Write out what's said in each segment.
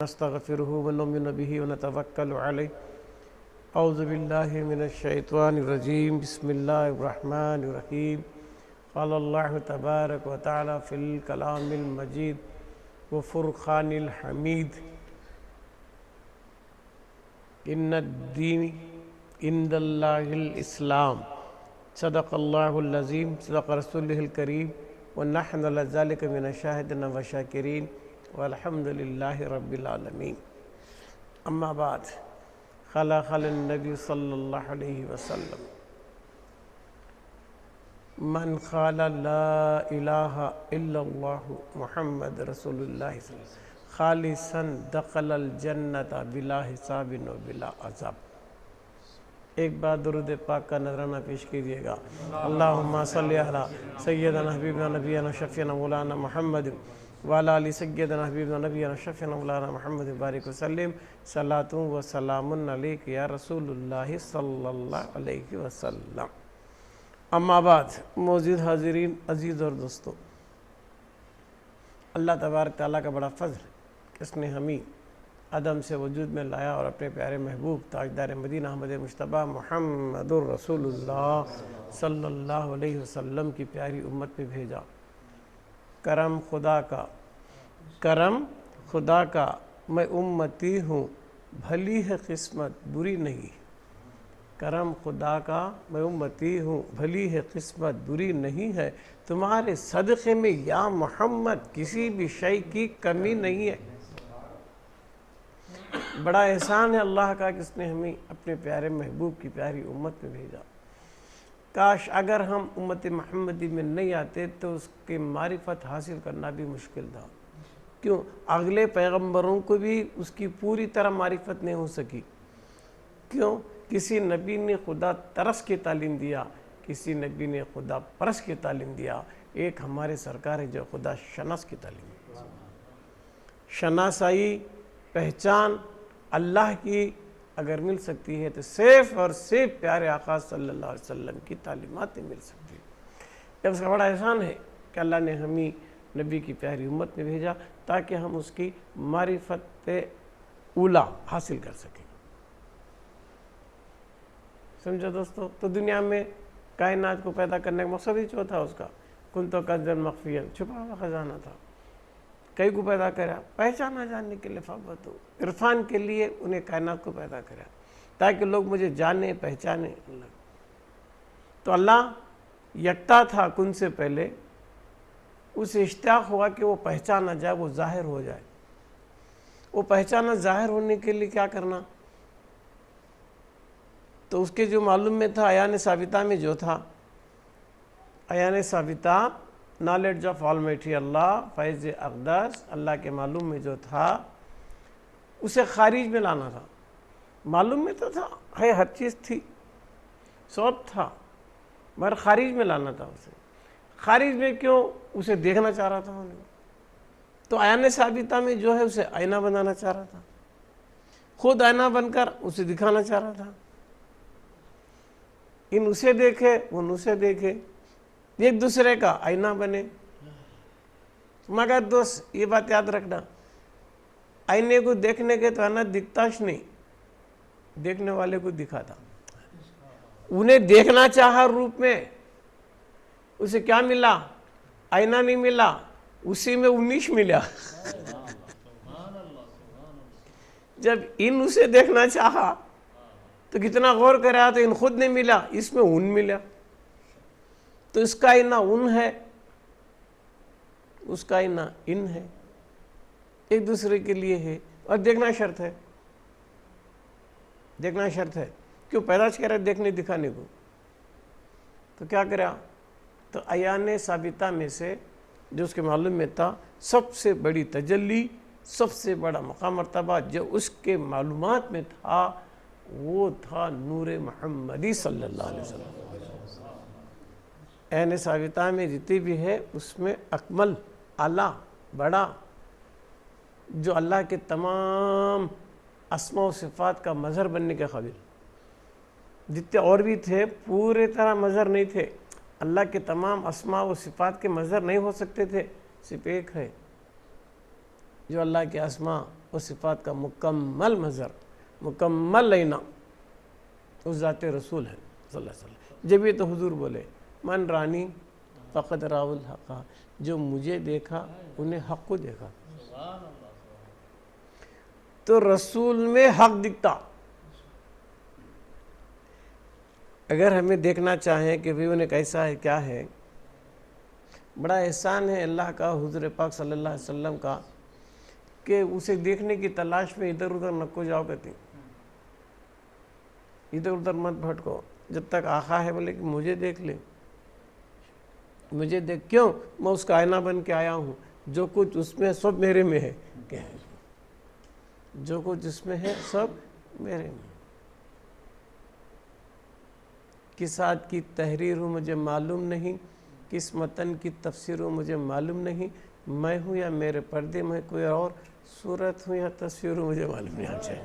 نستغفره ونؤمن به ونتوكل عليه أعوذ بالله من الشيطان الرجيم بسم الله الرحمن الرحيم قال الله تبارك وتعالى في الكلام المجيد وفرقان الحميد إن الدين عند الله الإسلام صدق الله العظيم صدق رسوله الكريم ونحن لذلك من الشاهدين والشاكرين والحمد لله رب العالمين اما بعد قال النبي صلى الله عليه وسلم من قال لا إله إلا الله محمد رسول الله صلى الله عليه وسلم خالصا دخل الجنة بلا حساب و بلا عذاب. ایک بار درود پاک کا نذرانہ پیش کیجئے گا. اللہم صلی علی سیدنا حبیبنا نبینا شفیعنا مولانا محمد وعلی آل سیدنا حبیبنا نبینا شفیعنا مولانا محمد بارک وسلم صلاۃ و سلام علیک یا رسول اللہ صلی اللہ علیہ وسلم. اما بعد موجود حاضرین عزیز اور دوستو، اللہ تبارک تعالیٰ کا بڑا فضل کہ اس نے ہمیں عدم سے وجود میں لایا اور اپنے پیارے محبوب تاجدار مدینہ احمد مجتبیٰ محمد الرسول اللہ صلی اللہ علیہ وسلم کی پیاری امت پہ بھیجا. کرم خدا کا میں امتی ہوں، بھلی ہے قسمت بری نہیں. کرم خدا کا میں امتی ہوں، بھلی ہے قسمت بری نہیں ہے. تمہارے صدقے میں یا محمد کسی بھی شے کی کمی نہیں ہے. بڑا احسان ہے اللہ کا کہ اس نے ہمیں اپنے پیارے محبوب کی پیاری امت میں بھیجا. کاش اگر ہم امت محمدی میں نہیں آتے تو اس کے معرفت حاصل کرنا بھی مشکل تھا. کیوں؟ اگلے پیغمبروں کو بھی اس کی پوری طرح معرفت نہیں ہو سکی. کیوں؟ کسی نبی نے خدا ترس کی تعلیم دیا، کسی نبی نے خدا پرس کی تعلیم دیا. ایک ہمارے سرکار ہے جو خدا شناس کی تعلیم دیا. شناسائی، پہچان اللہ کی اگر مل سکتی ہے تو صرف اور صرف پیارے آقا صلی اللہ علیہ وسلم کی تعلیمات مل سکتی ہے. اس کا بڑا احسان ہے کہ اللہ نے ہمیں نبی کی پیاری امت میں بھیجا تاکہ ہم اس کی معرفت اولا حاصل کر سکیں. سمجھا دوستو؟ تو دنیا میں کائنات کو پیدا کرنے کا مقصد ہی جو تھا اس کا کنتو کنزا مخفیا، چھپا ہوا خزانہ تھا. کئی کو پیدا کرا پہچانا جاننے کے لیے فابت ہو، عرفان کے لیے انہیں کائنات کو پیدا کرا تاکہ لوگ مجھے جانے پہچانے. تو اللہ یکتا تھا کن سے پہلے، اسے اشتیاق ہوا کہ وہ پہچانا جائے، وہ ظاہر ہو جائے. وہ پہچانا ظاہر ہونے کے لیے کیا کرنا؟ تو اس کے جو معلوم میں تھا عیان ثابتہ میں جو تھا، عیان ثابتہ نالج آف آلمائٹی اللہ، فیض اقدس اللہ کے معلوم میں جو تھا اسے خارج میں لانا تھا. معلوم میں تو تھا، ہر چیز تھی، سب تھا، مگر خارج میں لانا تھا اسے. خارج میں کیوں؟ اسے دیکھنا چاہ رہا تھا انہیں. تو عیان ثابتہ میں جو ہے اسے آئینہ بنانا چاہ رہا تھا، خود آئینہ بن کر اسے دکھانا چاہ رہا تھا. ان اسے دیکھے، ان اسے دیکھے، ایک دوسرے کا آئینہ بنے. مگر دوست یہ بات یاد رکھنا، آئینے کو دیکھنے کے تو آئینہ دکھتاش نہیں، دیکھنے والے کو دکھاتا. انہیں دیکھنا چاہا روپ میں، اسے کیا ملا؟ آئینہ نہیں ملا، اسی میں انیش ملا. جب ان اسے دیکھنا چاہا تو کتنا غور کرا تو ان خود نہیں ملا، اس میں ان ملا. تو اس کا آئینہ ان ہے، اس کا آئینہ ان ہے، ایک دوسرے کے لیے ہے. اور دیکھنا شرط ہے، دیکھنا شرط ہے. کیوں پیداش کر رہے دیکھنے دکھانے کو؟ تو کیا کرا؟ تو عیان ثابتہ میں سے جو اس کے معلوم میں تھا سب سے بڑی تجلی، سب سے بڑا مقام مرتبہ جو اس کے معلومات میں تھا وہ تھا نور محمدی صلی اللہ علیہ وسلم. عین ثابتہ میں جتنی بھی ہے اس میں اکمل، اعلیٰ، بڑا، جو اللہ کے تمام اسماء و صفات کا مظہر بننے کے قابل. جتنے اور بھی تھے پورے طرح مظہر نہیں تھے. اللہ کے تمام اسماء و صفات کے مظہر نہیں ہو سکتے تھے. صرف ایک ہے جو اللہ کے اسماء اس صفات کا مکمل مظہر، مکمل لینا اس ذات رسول ہے صلی اللہ علیہ وسلم۔ جب یہ تو حضور بولے من رانی فقد راو الحق، جو مجھے دیکھا انہیں حق کو دیکھا۔ تو رسول میں حق دکھتا۔ اگر ہمیں دیکھنا چاہیں کہ بھی انہیں کیسا ہے کیا ہے، بڑا احسان ہے اللہ کا، حضور پاک صلی اللہ علیہ وسلم کا، کہ اسے دیکھنے کی تلاش میں ادھر ادھر نکو جاؤ کہتی، ادھر ادھر مت بھٹکو، جب تک آقا ہے بولے کہ مجھے دیکھ لے، مجھے دیکھ، کیوں؟ میں اس کا آئینہ بن کے آیا ہوں، جو کچھ اس میں سب میرے میں ہے، جو کچھ اس میں ہے سب میرے میں۔ کس آیت کی تحریر ہوں مجھے معلوم نہیں، کس متن کی تفسیر ہوں مجھے معلوم نہیں، میں ہوں یا میرے پردے میں کوئی اور، صورت ہوں یا تصویر ہوں مجھے معلوم نہیں آنا چاہیے،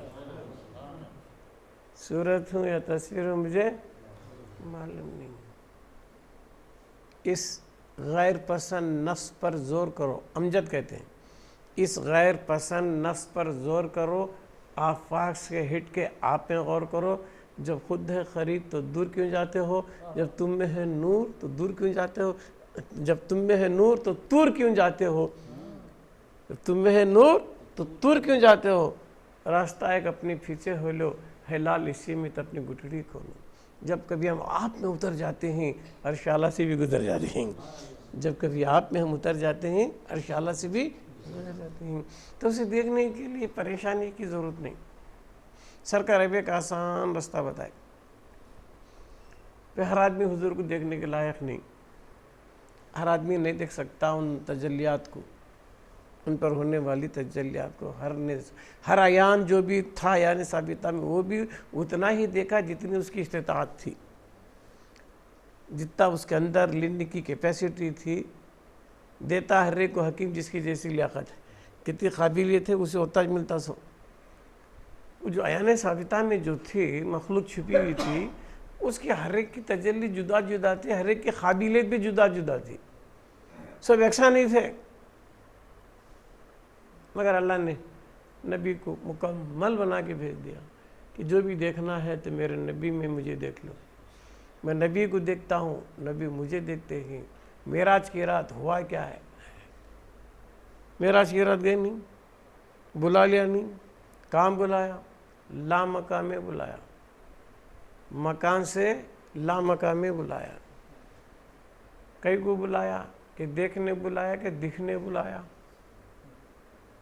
صورت ہوں یا تصویر ہوں مجھے معلوم نہیں۔ اس غیر پسند نفس پر زور کرو، امجد کہتے ہیں، اس غیر پسند نفس پر زور کرو، آفاق سے ہٹ کے آپ میں غور کرو، جب خود ہے قریب تو دور کیوں جاتے ہو، جب تم میں ہے نور تو دور کیوں جاتے ہو، جب تم میں ہے نور تو تور کیوں جاتے ہو، جب تم میں ہے نور تو تور کیوں جاتے ہو، راستہ ایک اپنی پیچھے ہو لو، ہے لال اسی میں تو اپنی گٹڑی کھولو۔ جب کبھی ہم آپ میں اتر جاتے ہیں عرش اعلیٰ سے بھی گزر جاتے ہیں، جب کبھی آپ میں ہم اتر جاتے ہیں عرش اعلیٰ سے بھی گزر جاتے ہیں، تو اسے دیکھنے کے لیے پریشانی کی ضرورت نہیں۔ سرکار ایک آسان رستہ بتائے، پہ ہر آدمی حضور کو دیکھنے کے لائق نہیں، ہر آدمی نہیں دیکھ سکتا ان تجلیات کو، ان پر ہونے والی تجلیات کو۔ ہر عیان جو بھی تھا یعنی ثابتہ میں، وہ بھی اتنا ہی دیکھا جتنی اس کی استطاعت تھی، جتنا اس کے اندر لینے کی کیپیسٹی تھی، دیتا ہر ایک کو حکیم جس کی جیسی لیاقت ہے، کتنی قابلیت ہے اسے ہوتا ملتا سو۔ جو عیان ثابتہ میں جو تھی مخلوق چھپی ہوئی تھی، اس کی ہر ایک کی تجلی جدا جدا تھی، ہر ایک کی قابلیت بھی جدا جدا تھی، سب یکساں نہیں تھے، مگر اللہ نے نبی کو مکمل بنا کے بھیج دیا کہ جو بھی دیکھنا ہے تو میرے نبی میں مجھے دیکھ لو، میں نبی کو دیکھتا ہوں، نبی مجھے دیکھتے ہیں۔ معراج کی رات ہوا کیا ہے؟ معراج کی رات گئے نہیں، بلا لیا نہیں، کام بلایا، لا مقام میں بلایا، مکان سے لا مقام میں بلایا، کئی کو بلایا، کہ دیکھنے بلایا کہ دکھنے بلایا،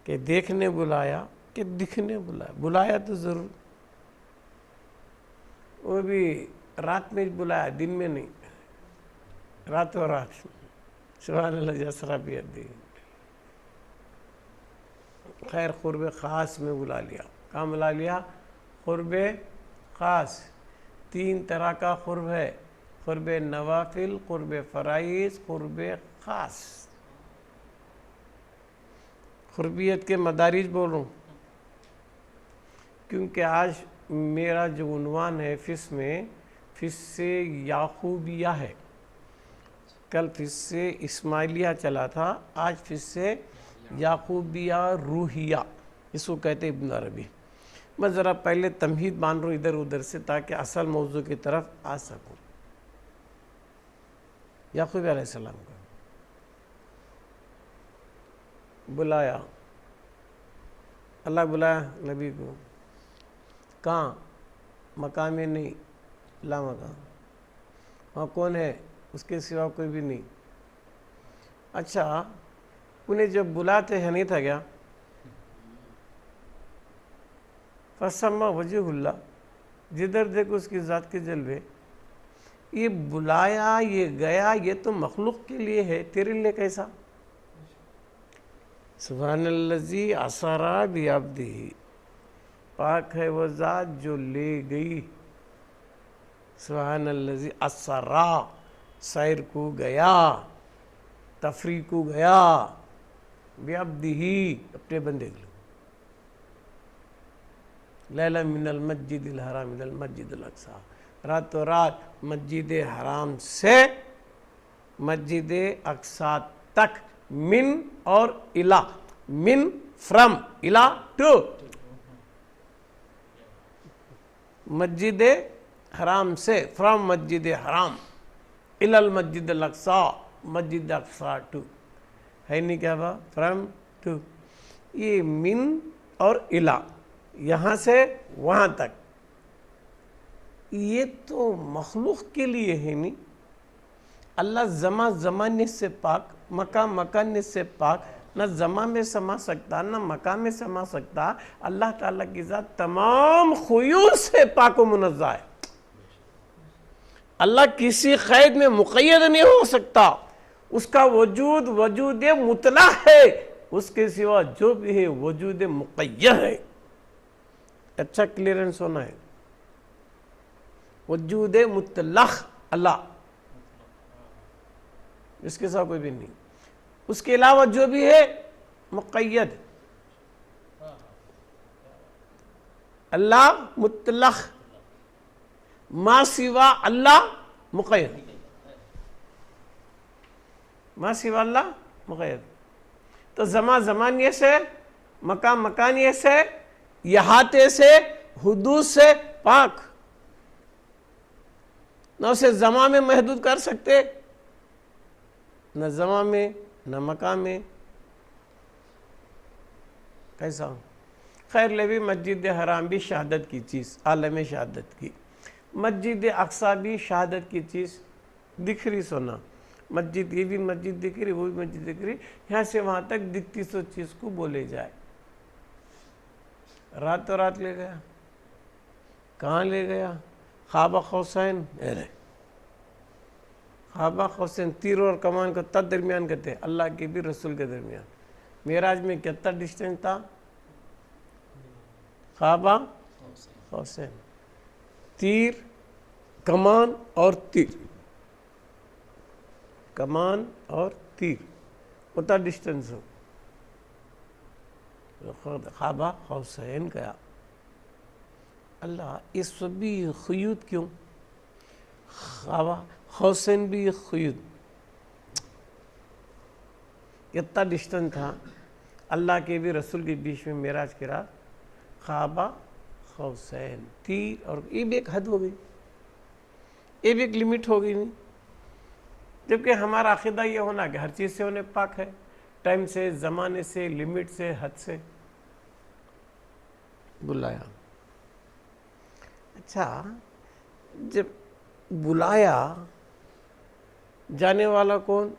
کہ دیکھنے بلایا کہ دکھنے بلایا، بلایا تو ضرور، وہ بھی رات میں بلایا، دن میں نہیں، رات و رات، سبحان اللہ جسرا بیدی، خیر قرب خاص میں بلا لیا، کہاں بلا لیا؟ قرب خاص۔ تین طرح کا قرب ہے، قرب نوافل، قرب فرائض، قرب خاص۔ قربیت کے مدارج بول رہا ہوں کیونکہ آج میرا جو عنوان ہے فس میں، فس سے یعقوبیہ ہے، کل فس سے اسماعیلیہ چلا تھا، آج فس سے یعقوبیہ روحیہ، اس کو کہتے ابن عربی۔ میں ذرا پہلے تمہید مان رہا ہوں ادھر ادھر سے تاکہ اصل موضوع کی طرف آ سکوں۔ یعقوب علیہ السلام کو بلایا، اللہ بلایا نبی کو، کہاں؟ مقام میں نہیں، لا مقام، وہاں کون ہے؟ اس کے سوا کوئی بھی نہیں۔ اچھا انہیں جب بلاتے ہیں نہیں تھا کیا؟ فَسَمَّا وَجْهُ اللہ، جدھر دیکھو اس کی ذات کے جلوے۔ یہ بلایا، یہ گیا، یہ تو مخلوق کے لیے ہے، تیرے لیے کیسا؟ سبحان الذی اسری بعبدہ، پاک ہے وہ ذات جو لے گئی، سبحان الذی اسری، سیر کو گیا، تفریح کو گیا، بعبدہ، اپنے بندے کے لیے، لیلا من المسجد الحرام الى المسجد الاقصی، رات و رات مسجد حرام سے مسجد اقصی تک، من اور الہ، من from ila to مسجد حرام سے فرام مسجد حرام الی المسجد الاقصی مسجد اقصی ٹو ہے نہیں کیا با فرام ٹو یہ من اور الا یہاں سے وہاں تک یہ تو مخلوق کے لیے ہے نہیں. اللہ زمانے سے پاک مکان سے پاک نہ زمان میں سما سکتا نہ مکان میں سما سکتا. اللہ تعالیٰ کی ذات تمام خیول سے پاک و منزہ ہے. اللہ کسی قید میں مقید نہیں ہو سکتا. اس کا وجود وجود مطلق ہے. اس کے سوا جو بھی ہے وجود مقید ہے. اچھا کلیئرنس ہونا ہے. وجود مطلق اللہ اس کے ساتھ کوئی بھی نہیں. اس کے علاوہ جو بھی ہے مقید. اللہ مطلق ما سوا اللہ مقید. ما سوا اللہ مقید. تو زمانیے سے مکانیے سے احاطے سے حدود سے پاک. نہ اسے زمان میں محدود کر سکتے نہ زمان میں نہ مکان میں. کیسا خیر لے مسجد حرام بھی شہادت کی چیز عالم شہادت کی. مسجد اقصی بھی شہادت کی چیز دکھ رہی سونا. مسجد یہ بھی مسجد دکھ رہی وہ بھی مسجد دکھ رہی. یہاں سے وہاں تک دکھتی سو چیز کو بولے جائے. راتوں رات لے گیا. کہاں لے گیا؟ خابہ قوسین. خابہ قوسین تیر اور کمان کو تد درمیان کہتے ہیں. اللہ کے بھی رسول کے درمیان. معراج میں کتنا ڈسٹینس تھا؟ خابہ قوسین. تیر کمان اور تیر کمان اور تیر اتنا ڈسٹینس ہو. خابہ قوسین کیا. اللہ اس بھی خیوط کیوں؟ خابہ قوسین بھی خیوط. کتنا ڈسٹنس تھا اللہ کے بھی رسول کے بیچ میں معراج کی رات. خابہ قوسین تیر اور یہ بھی ایک حد ہو گئی. یہ بھی ایک لمٹ ہو گئی. نہیں جبکہ ہمارا عقیدہ یہ ہونا کہ ہر چیز سے انہیں پاک ہے. ٹائم سے زمانے سے لمٹ سے حد سے. بلایا. اچھا جب بلایا جانے والا کون؟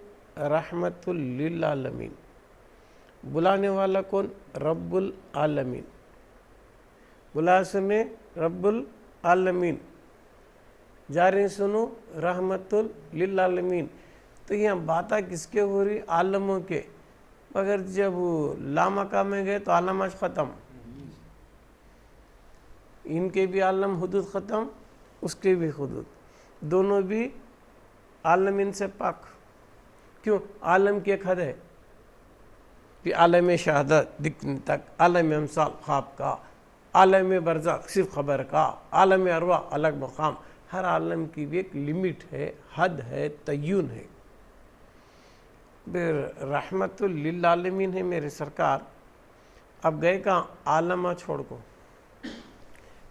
رحمت للعالمین. بلانے والا کون؟ رب العالمین. بلا سنے رب العالمین. جا رہے سنو رحمت للعالمین. تو یہاں باتیں کس کے ہو رہی؟ عالموں کے. مگر جب لامکہ میں گئے تو عالم آج ختم. ان کے بھی عالم حدود ختم اس کے بھی حدود. دونوں بھی عالمین سے پاک. کیوں؟ عالم کی ایک حد ہے کہ عالم شہادت دکھنے تک. عالم امثال خواب کا. عالم برزخ صرف خبر کا. عالم ارواح الگ مقام. ہر عالم کی بھی ایک لمٹ ہے حد ہے تعین ہے. پھر رحمت للعالمین ہے میرے سرکار. اب گئے کہاں؟ عالمہ چھوڑ کو.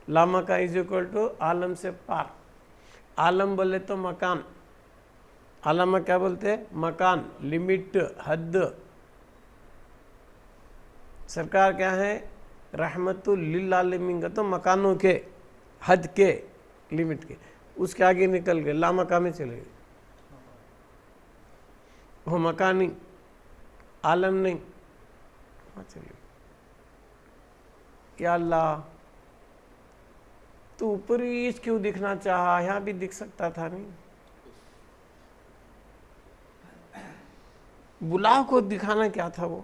لامہ کا از اکول ٹو عالم سے پار. عالم بولے تو مکان. عالمہ کیا بولتے ہیں؟ مکان لمٹ حد. سرکار کیا ہے؟ رحمت للعالمین کا تو مکانوں کے حد کے لمٹ کے. اس کے آگے نکل گئے لامہ کا میں چلے گئے. وہ مکانی عالم نہیں. چلیے یا اللہ تو اوپری کیوں دکھنا چاہا؟ یہاں بھی دکھ سکتا تھا. نہیں بلا کو دکھانا کیا تھا؟ وہ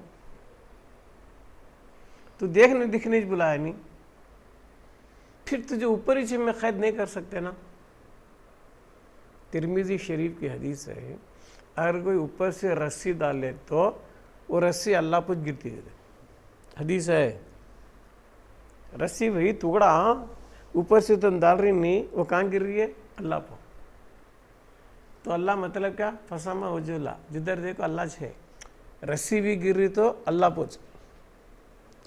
تو دیکھنے دکھنے بلایا نہیں. پھر تجھے اوپری سے میں قید نہیں کر سکتے نا. ترمذی شریف کی حدیث ہے اگر کوئی اوپر سے رسی ڈالے تو وہ رسی اللہ پہ گرتی ہے. حدیث ہے. رسی وہی ٹکڑا اوپر سے تم ڈال رہی نہیں وہ کہاں گر رہی ہے؟ اللہ پہ. تو اللہ مطلب کیا؟ فسما وجولا. جدھر دیکھو اللہ ہے. رسی بھی گر رہی تو اللہ پوچھ.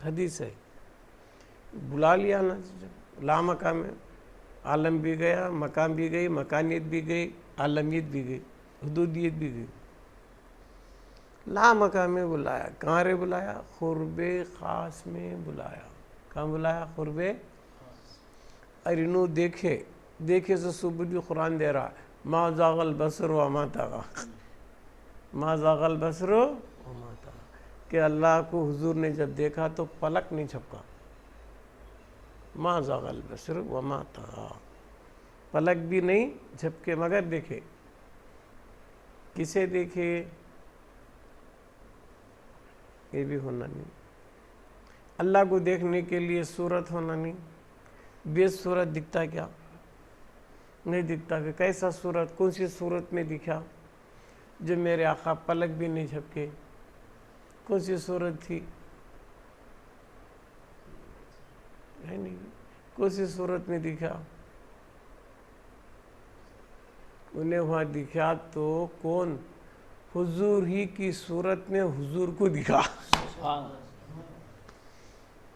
حدیث ہے. بلا لیا نا, لا مقام ہے, عالم بھی گیا, مقام بھی گئی, مکانیت بھی گئی, عالمیت بھی گئی, حدودیت بھی گئی. لا مقام میں بلایا, کہاں رے بلایا؟ قرب خاص میں بلایا. کہاں بلایا؟ قرب. ارنو دیکھے سے صبح قرآن دے رہا, ما زاغ البصر وما طغى, ما زاغ البصر وما طغى, کہ اللہ کو حضور نے جب دیکھا تو پلک نہیں جھپکا. ما زاغ البصر وما طغى, پلک بھی نہیں جھپکے مگر دیکھے. کسے دیکھے؟ یہ بھی ہونا نہیں. اللہ کو دیکھنے کے لیے صورت ہونا نہیں. بے صورت دکھتا کیا؟ نہیں دکھتا. کہ کیسا صورت؟ کون سی صورت میں دکھا جو میرے آقا پلک بھی نہیں جھپکے؟ کون سی صورت تھی؟ ہے نہیں. کون سی صورت میں دکھا؟ انہیں وہاں دکھا تو کون؟ حضور ہی کی صورت میں حضور کو دکھا.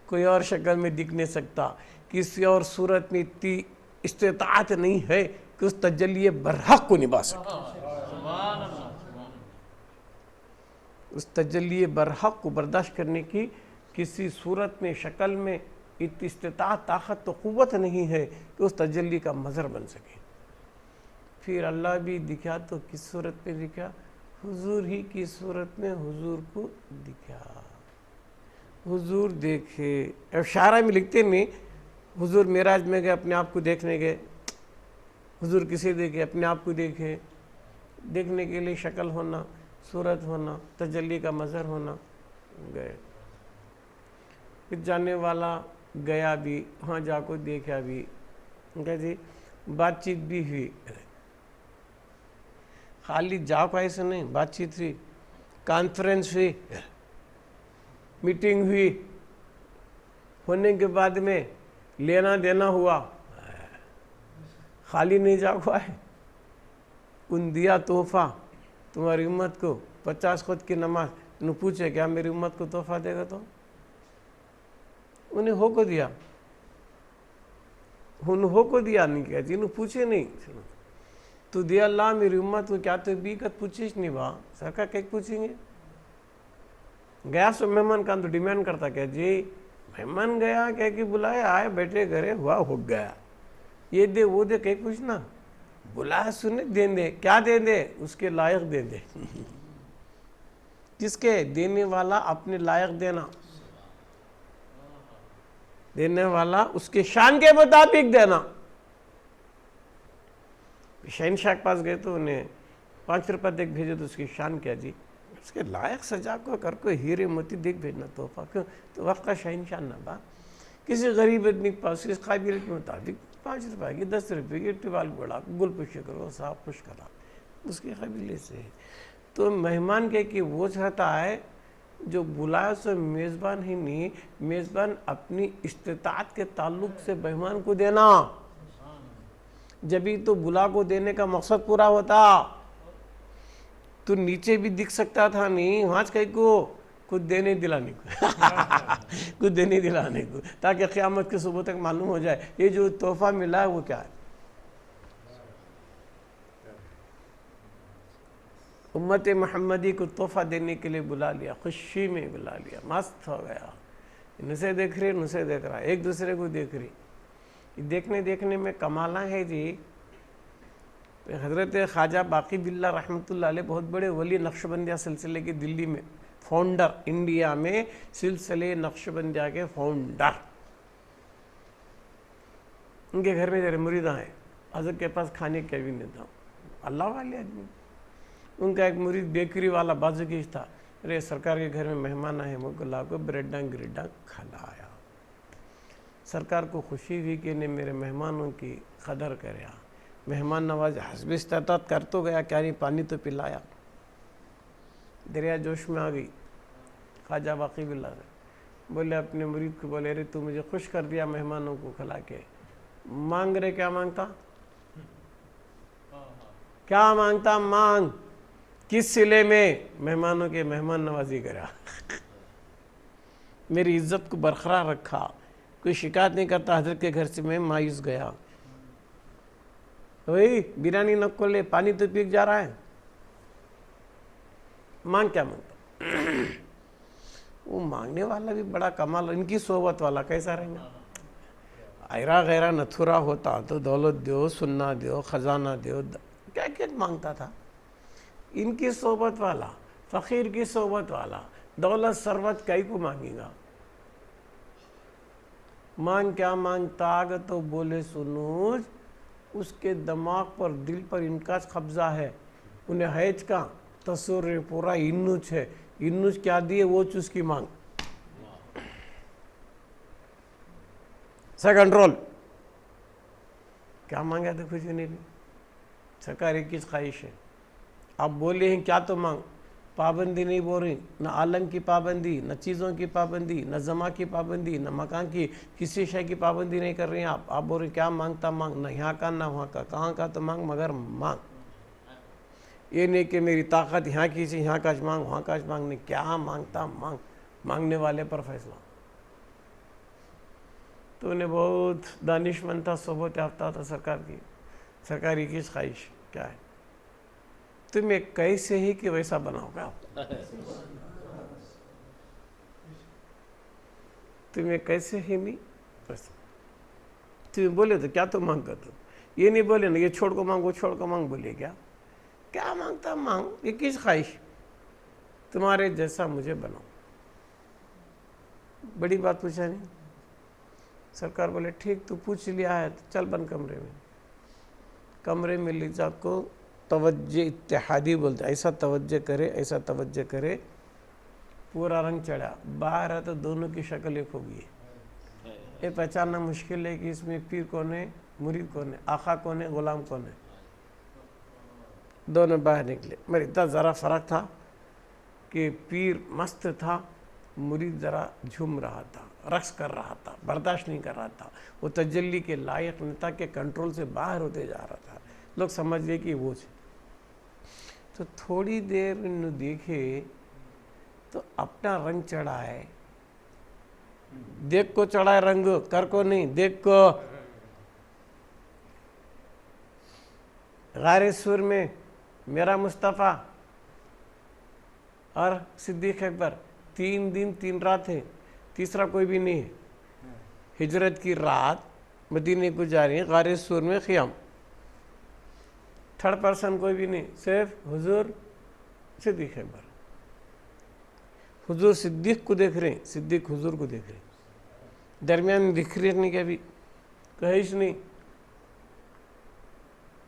کوئی اور شکل میں دکھ نہیں سکتا. کسی اور صورت میں اتنی استطاعت نہیں ہے کہ اس تجلی برحق کو نبھا سکے. اس تجلی برحق کو برداشت کرنے کی کسی صورت میں شکل میں اتنی استطاعت طاقت تو قوت نہیں ہے کہ اس تجلی کا مظہر بن سکے. پھر اللہ بھی دکھا تو کس صورت میں دکھا؟ حضور ہی کی صورت میں حضور کو دکھا. حضور دیکھے. اشارہ میں لکھتے نہیں حضور معراج میں گئے اپنے آپ کو دیکھنے گئے. حضور کسے دیکھے؟ اپنے آپ کو دیکھے. دیکھنے کے لیے شکل ہونا, صورت ہونا, تجلی کا مظہر ہونا. گئے. پھر جانے والا گیا بھی, وہاں جا کو دیکھا بھی. کہ جی بات چیت بھی ہوئی. خالی جا کو ایسے نہیں, بات چیت ہوئی, کانفرنس ہوئی, میٹنگ ہوئی. ہونے کے بعد میں لینا دینا ہوا. خالی نہیں جا کو آئے. ان دیا تحفہ تمہاری امت کو 50 خود کی نماز. انہوں پوچھے کیا میری امت کو تحفہ دے گا؟ تو انہیں ہو کو دیا. انہوں ہو کو دیا نہیں کیا. انہوں پوچھے نہیں. تو دیا اللہ میری امت کو, کیا تو بیقت پوچھیش نہیں با سرکار کیا پوچھیں گے؟ گیا سو مہمان کا تو ڈیمانڈ کرتا کہ جی مہمان گیا کہہ کے بلایا, آئے بیٹھے گھرے ہوا ہو گیا, یہ دے وہ دے کہیں پوچھنا. بلایا سنے دیں دے. کیا دیں دے؟ اس کے لائق دیں دے. کس کے؟ دینے والا اپنے لائق دینا. دینے والا اس کے شان کے مطابق دینا. شہنشاہ کے پاس گئے تو انہیں 5 روپے دیکھ بھیجے تو اس کی شان کیا جی؟ اس کے لائق سجا کو کر کو ہیرے موتی دیکھ بھیجنا تحفہ. کیوں؟ تو وقت کا شہنشاہ نہ با. کسی غریب آدمی کے پاس اس قابلیت کے مطابق 5 روپے کی 10 روپے کی ٹیوال بڑھا گل پوشے کرو صاحب خوش کرا, اس کی قابلیت سے. تو مہمان کہ وہ چاہتا ہے جو بلایا سو میزبان ہی نہیں, میزبان اپنی استطاعت کے تعلق سے مہمان کو دینا. جبھی تو بلا کو دینے کا مقصد پورا ہوتا. تو نیچے بھی دکھ سکتا تھا نہیں, وہاں کہیں کو کچھ دینے دلانے کو کچھ دینے دلانے کو, تاکہ قیامت کے صبح تک معلوم ہو جائے یہ جو تحفہ ملا ہے وہ کیا ہے. امت محمدی کو تحفہ دینے کے لیے بلا لیا, خوشی میں بلا لیا, مست ہو گیا. نسے دیکھ رہے, نسے دیکھ رہا, ایک دوسرے کو دیکھ رہی. دیکھنے میں کمالہ ہے جی. حضرت خواجہ باقی باللہ رحمۃ اللہ علیہ بہت بڑے ولی نقشبندیہ سلسلے کے دلی میں فاؤنڈر, انڈیا میں سلسلے نقشبندیہ کے فاؤنڈر. ان کے گھر میں میرے مریداں ہیں. حضرت کے پاس کھانے کا بھی نہیں تھا, اللہ والے آدمی. ان کا ایک مرید بیکری والا بازو کیش تھا. ارے سرکار کے گھر میں مہمان آئے, مغلہ کو بریڈاں گریڈاں کھلایا. سرکار کو خوشی ہوئی کہ انہیں میرے مہمانوں کی قدر کریا. مہمان نواز حسب استطاعت کر تو گیا, کیا نہیں پانی تو پلایا. دریا جوش میں آ گئی. خواجہ باقی باللہ نے بولے اپنے مرید کو, بولے ارے تو مجھے خوش کر دیا مہمانوں کو کھلا کے, مانگ رہے کیا مانگتا؟ کیا مانگتا؟ مانگ. کس صلے میں؟ مہمانوں کے مہمان نوازی کرا. میری عزت کو برقرار رکھا، کوئی شکایت نہیں کرتا حضرت کے گھر سے میں مایوس گیا، وہی بریانی نہ کھولے پانی تو پی جا رہا ہے، مانگ کیا مانگتا؟ وہ مانگنے والا بھی بڑا کمال، ان کی صحبت والا کیسا رہیں گا؟ ایرا غیرہ نتھورا ہوتا تو دولت دیو، سننا دیو، خزانہ دیو، کیا کیا مانگتا تھا. ان کی صحبت والا، فقیر کی صحبت والا، دولت ثروت کئی کو مانگے گا؟ مانگ کیا مانگتا اگر تو بولے سنوج، اس کے دماغ پر دل پر ان کا قبضہ ہے، انہیں حیج کا تصور پورا انوچ ہے، انوچ کیا دیے وہ چوز کی مانگ کنٹرول کیا مانگا تو کچھ نہیں بھی. سرکار ایک چیز خواہش ہے، آپ بولے ہیں کیا تو مانگ، پابندی نہیں بول رہی، نہ عالم کی پابندی، نہ چیزوں کی پابندی، نہ زماں کی پابندی، نہ مکان کی، کسی شے کی پابندی نہیں کر رہی ہیں آپ بول رہے ہیں کیا مانگتا مانگ، نہ یہاں کا نہ وہاں کا، کہاں کا تو مانگ مگر مانگ. یہ نہیں کہ میری طاقت یہاں کی سے یہاں کا مانگ وہاں کا مانگ، نہیں، کیا مانگتا مانگ، مانگنے والے پر فیصلہ. تو انہیں بہت دانش مند تھا، صحبت یافتہ تھا سرکار کی. سرکاری کی خواہش کیا ہے؟ تمہیں کیسے ہی کہ ویسا بناؤ گا، تمہیں کیسے ہی نہیں ویسا. تمہیں بولے تو کیا تو مانگ کر دو، یہ نہیں بولے نا یہ چھوڑ کو مانگ وہ چھوڑ کو مانگ، بولے کیا مانگتا مانگ، یہ کس خواہش، تمہارے جیسا مجھے بناؤ. بڑی بات پوچھا نہیں. سرکار بولے ٹھیک تو پوچھ لیا ہے تو چل بند کمرے میں. کمرے میں لے جا کو توجہ اتحادی بولتے، ایسا توجہ کرے ایسا توجہ کرے، پورا رنگ چڑھا. باہر ہے تو دونوں کی شکل ایک ہوگی. یہ پہچاننا مشکل ہے کہ اس میں پیر کون ہے مرید کون ہے، آقا کون ہے غلام کون ہے. دونوں باہر نکلے، مگر اتنا ذرا فرق تھا کہ پیر مست تھا، مرید ذرا جھوم رہا تھا، رقص کر رہا تھا، برداشت نہیں کر رہا تھا، وہ تجلی کے لائق نہیں تھا کہ کنٹرول سے باہر ہوتے جا رہا تھا. لوگ سمجھ گئے کہ وہ سے. تو تھوڑی دیر انہوں دیکھے تو اپنا رنگ چڑھائے، دیکھ کو چڑھائے رنگ، کر کو نہیں، دیکھ کو. غار سور میں میرا مصطفیٰ اور صدیق اکبر 3 دن 3 رات ہے، تیسرا کوئی بھی نہیں ہے. ہجرت کی رات مدینے کو جا رہی ہیں، غار سور میں قیام، 3rd پرسن کوئی بھی نہیں، صرف حضور صدیق اکبر. حضور صدیق کو دیکھ رہے ہیں، صدیق حضور کو دیکھ رہے ہیں، درمیان میں دکھ رہی نہیں کبھی کہیں نہیں.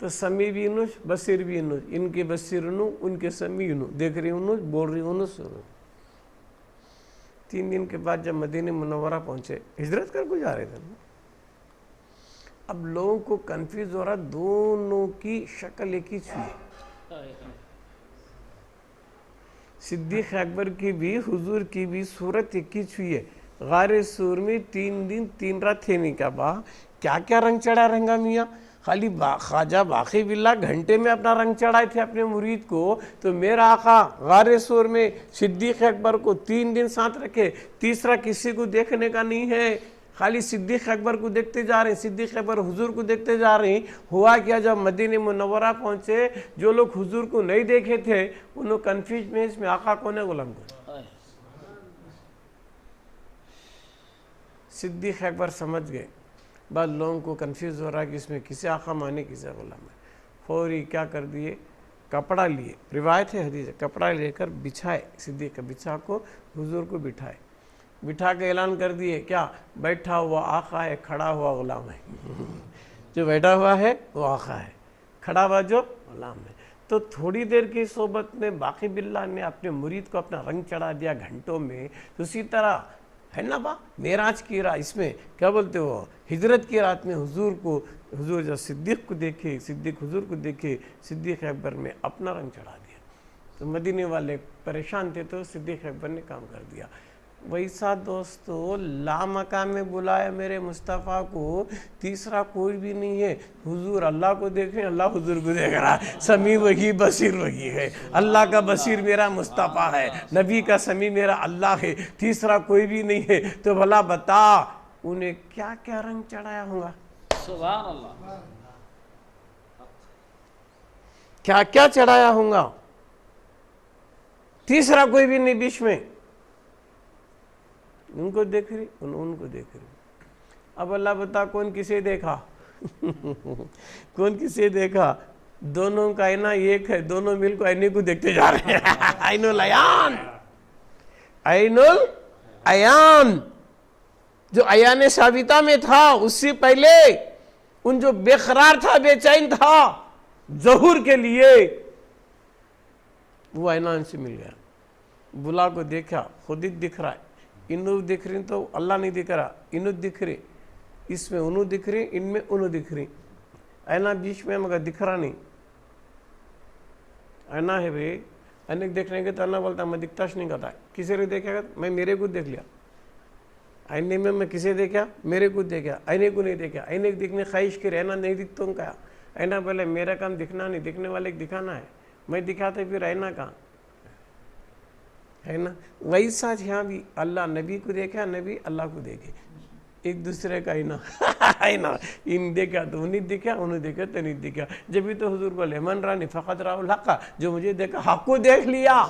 تو سمیع بھی انوش بصیر بھی انوش، ان کے بصیر انو ان کے سمیع انو، دیکھ رہی انوش بول رہی انوش. 3 دن کے بعد جب مدینہ منورہ پہنچے، ہجرت کر کو جا رہے تھے، اب لوگوں کو کنفیوز ہو رہا، دونوں کی شکل ایک ہی ہے. صدیق اکبر کی بھی حضور کی بھی صورت ایک ہی ہوئی ہے. غار سور میں 3 دن 3 رات تھے نہیں کیا با، کیا رنگ چڑھا رنگا میاں. خالی خواجہ باقی باللہ گھنٹے میں اپنا رنگ چڑھائے تھے اپنے مرید کو، تو میرا آقا غار سور میں صدیق اکبر کو 3 دن ساتھ رکھے، تیسرا کسی کو دیکھنے کا نہیں ہے، خالی صدیق اکبر کو دیکھتے جا رہے ہیں، صدیق اکبر حضور کو دیکھتے جا رہے ہیں. ہوا کیا، جب مدینہ منورہ پہنچے، جو لوگ حضور کو نہیں دیکھے تھے انہوں کنفیوز میں اس میں آقا کون ہے غلام کون. صدیق اکبر سمجھ گئے، بعض لوگوں کو کنفیوز ہو رہا ہے کہ اس میں کسے آقا مانے کسے غلام ہے. فوری کیا کر دیے، کپڑا لیے، روایت ہے حدیث ہے، کپڑا لے کر بچھائے، صدیق کا بچھا کو حضور کو بٹھائے، بٹھا کے اعلان کر دیے کیا، بیٹھا ہوا آقا ہے، کھڑا ہوا غلام ہے. جو بیٹھا ہوا ہے وہ آقا ہے، کھڑا ہوا جو غلام ہے. تو تھوڑی دیر کی صحبت میں باقی باللہ نے اپنے مرید کو اپنا رنگ چڑھا دیا گھنٹوں میں. اسی طرح ہے نا با معراج کی رات، اس میں کیا بولتے ہو، ہجرت کی رات میں حضور کو، حضور جب صدیق کو دیکھے، صدیق حضور کو دیکھے، صدیق اکبر میں اپنا رنگ چڑھا دیا. تو مدینے والے پریشان تھے تو صدیق اکبر نے کام کر دیا. ویسا دوستو لامکان میں بلایا میرے مصطفیٰ کو، تیسرا کوئی بھی نہیں ہے. حضور اللہ کو دیکھ رہے ہیں، اللہ حضور کو دیکھ رہا ہے. سمیع وہی، بصیر وہی ہے. اللہ کا بصیر میرا مصطفیٰ ہے، نبی کا سمیع میرا اللہ ہے، تیسرا کوئی بھی نہیں ہے. تو بھلا بتا انہیں کیا کیا رنگ چڑھایا ہوگا، سبحان اللہ. کیا کیا چڑھایا ہوگا. تیسرا کوئی بھی نہیں بیچ میں. ان کو دیکھ رہی، ان کو دیکھ رہی. اب اللہ بتا کون کسے دیکھا کون کسے دیکھا. دونوں کا آئینہ ایک ہے، دونوں مل کو آئینے کو دیکھتے جا رہے ہیں. عین العیان، عین العیان. جو عیان ثابتہ میں تھا اس سے پہلے ان جو بے قرار تھا، بے چین تھا ظہور کے لیے، وہ آئینہ ان سے مل گیا. بلا کو دیکھا، خود ہی دکھ رہا ہے. انہوں دکھ رہی تو اللہ نہیں دکھ رہا. انہوں دکھ رہی، اس میں انہوں دکھ رہی، ان میں انہوں دکھ رہی. آئینہ بیچ میں مگر دکھ رہا نہیں. آئینہ ہے بھئی، انیک دیکھنے کے تو اللہ بولتا میں دکھتاش نہیں کرتا. کسی نے دیکھا گا میں میرے کو دیکھ لیا. آئینے میں کسے دیکھا، میرے کو دیکھا، آئینے کو نہیں دیکھا. آئینے دیکھنے خواہش کی رہنا نہیں دکھتا ہوں کہا. آئینہ بولے میرا کام دکھنا نہیں، دکھنے والے کو دکھانا ہے. میں دکھاتے پھر آئینہ کہاں ہے نا. ویسا یہاں بھی اللہ نبی کو دیکھا، نبی اللہ کو دیکھے. ایک دوسرے کا آئینہ ان دیکھا تو انہیں دیکھا، انہیں دیکھا تو نہیں دیکھا. جبھی تو حضور بولے من رانی فقط راہ الحق، جو مجھے دیکھا حق کو دیکھ لیا.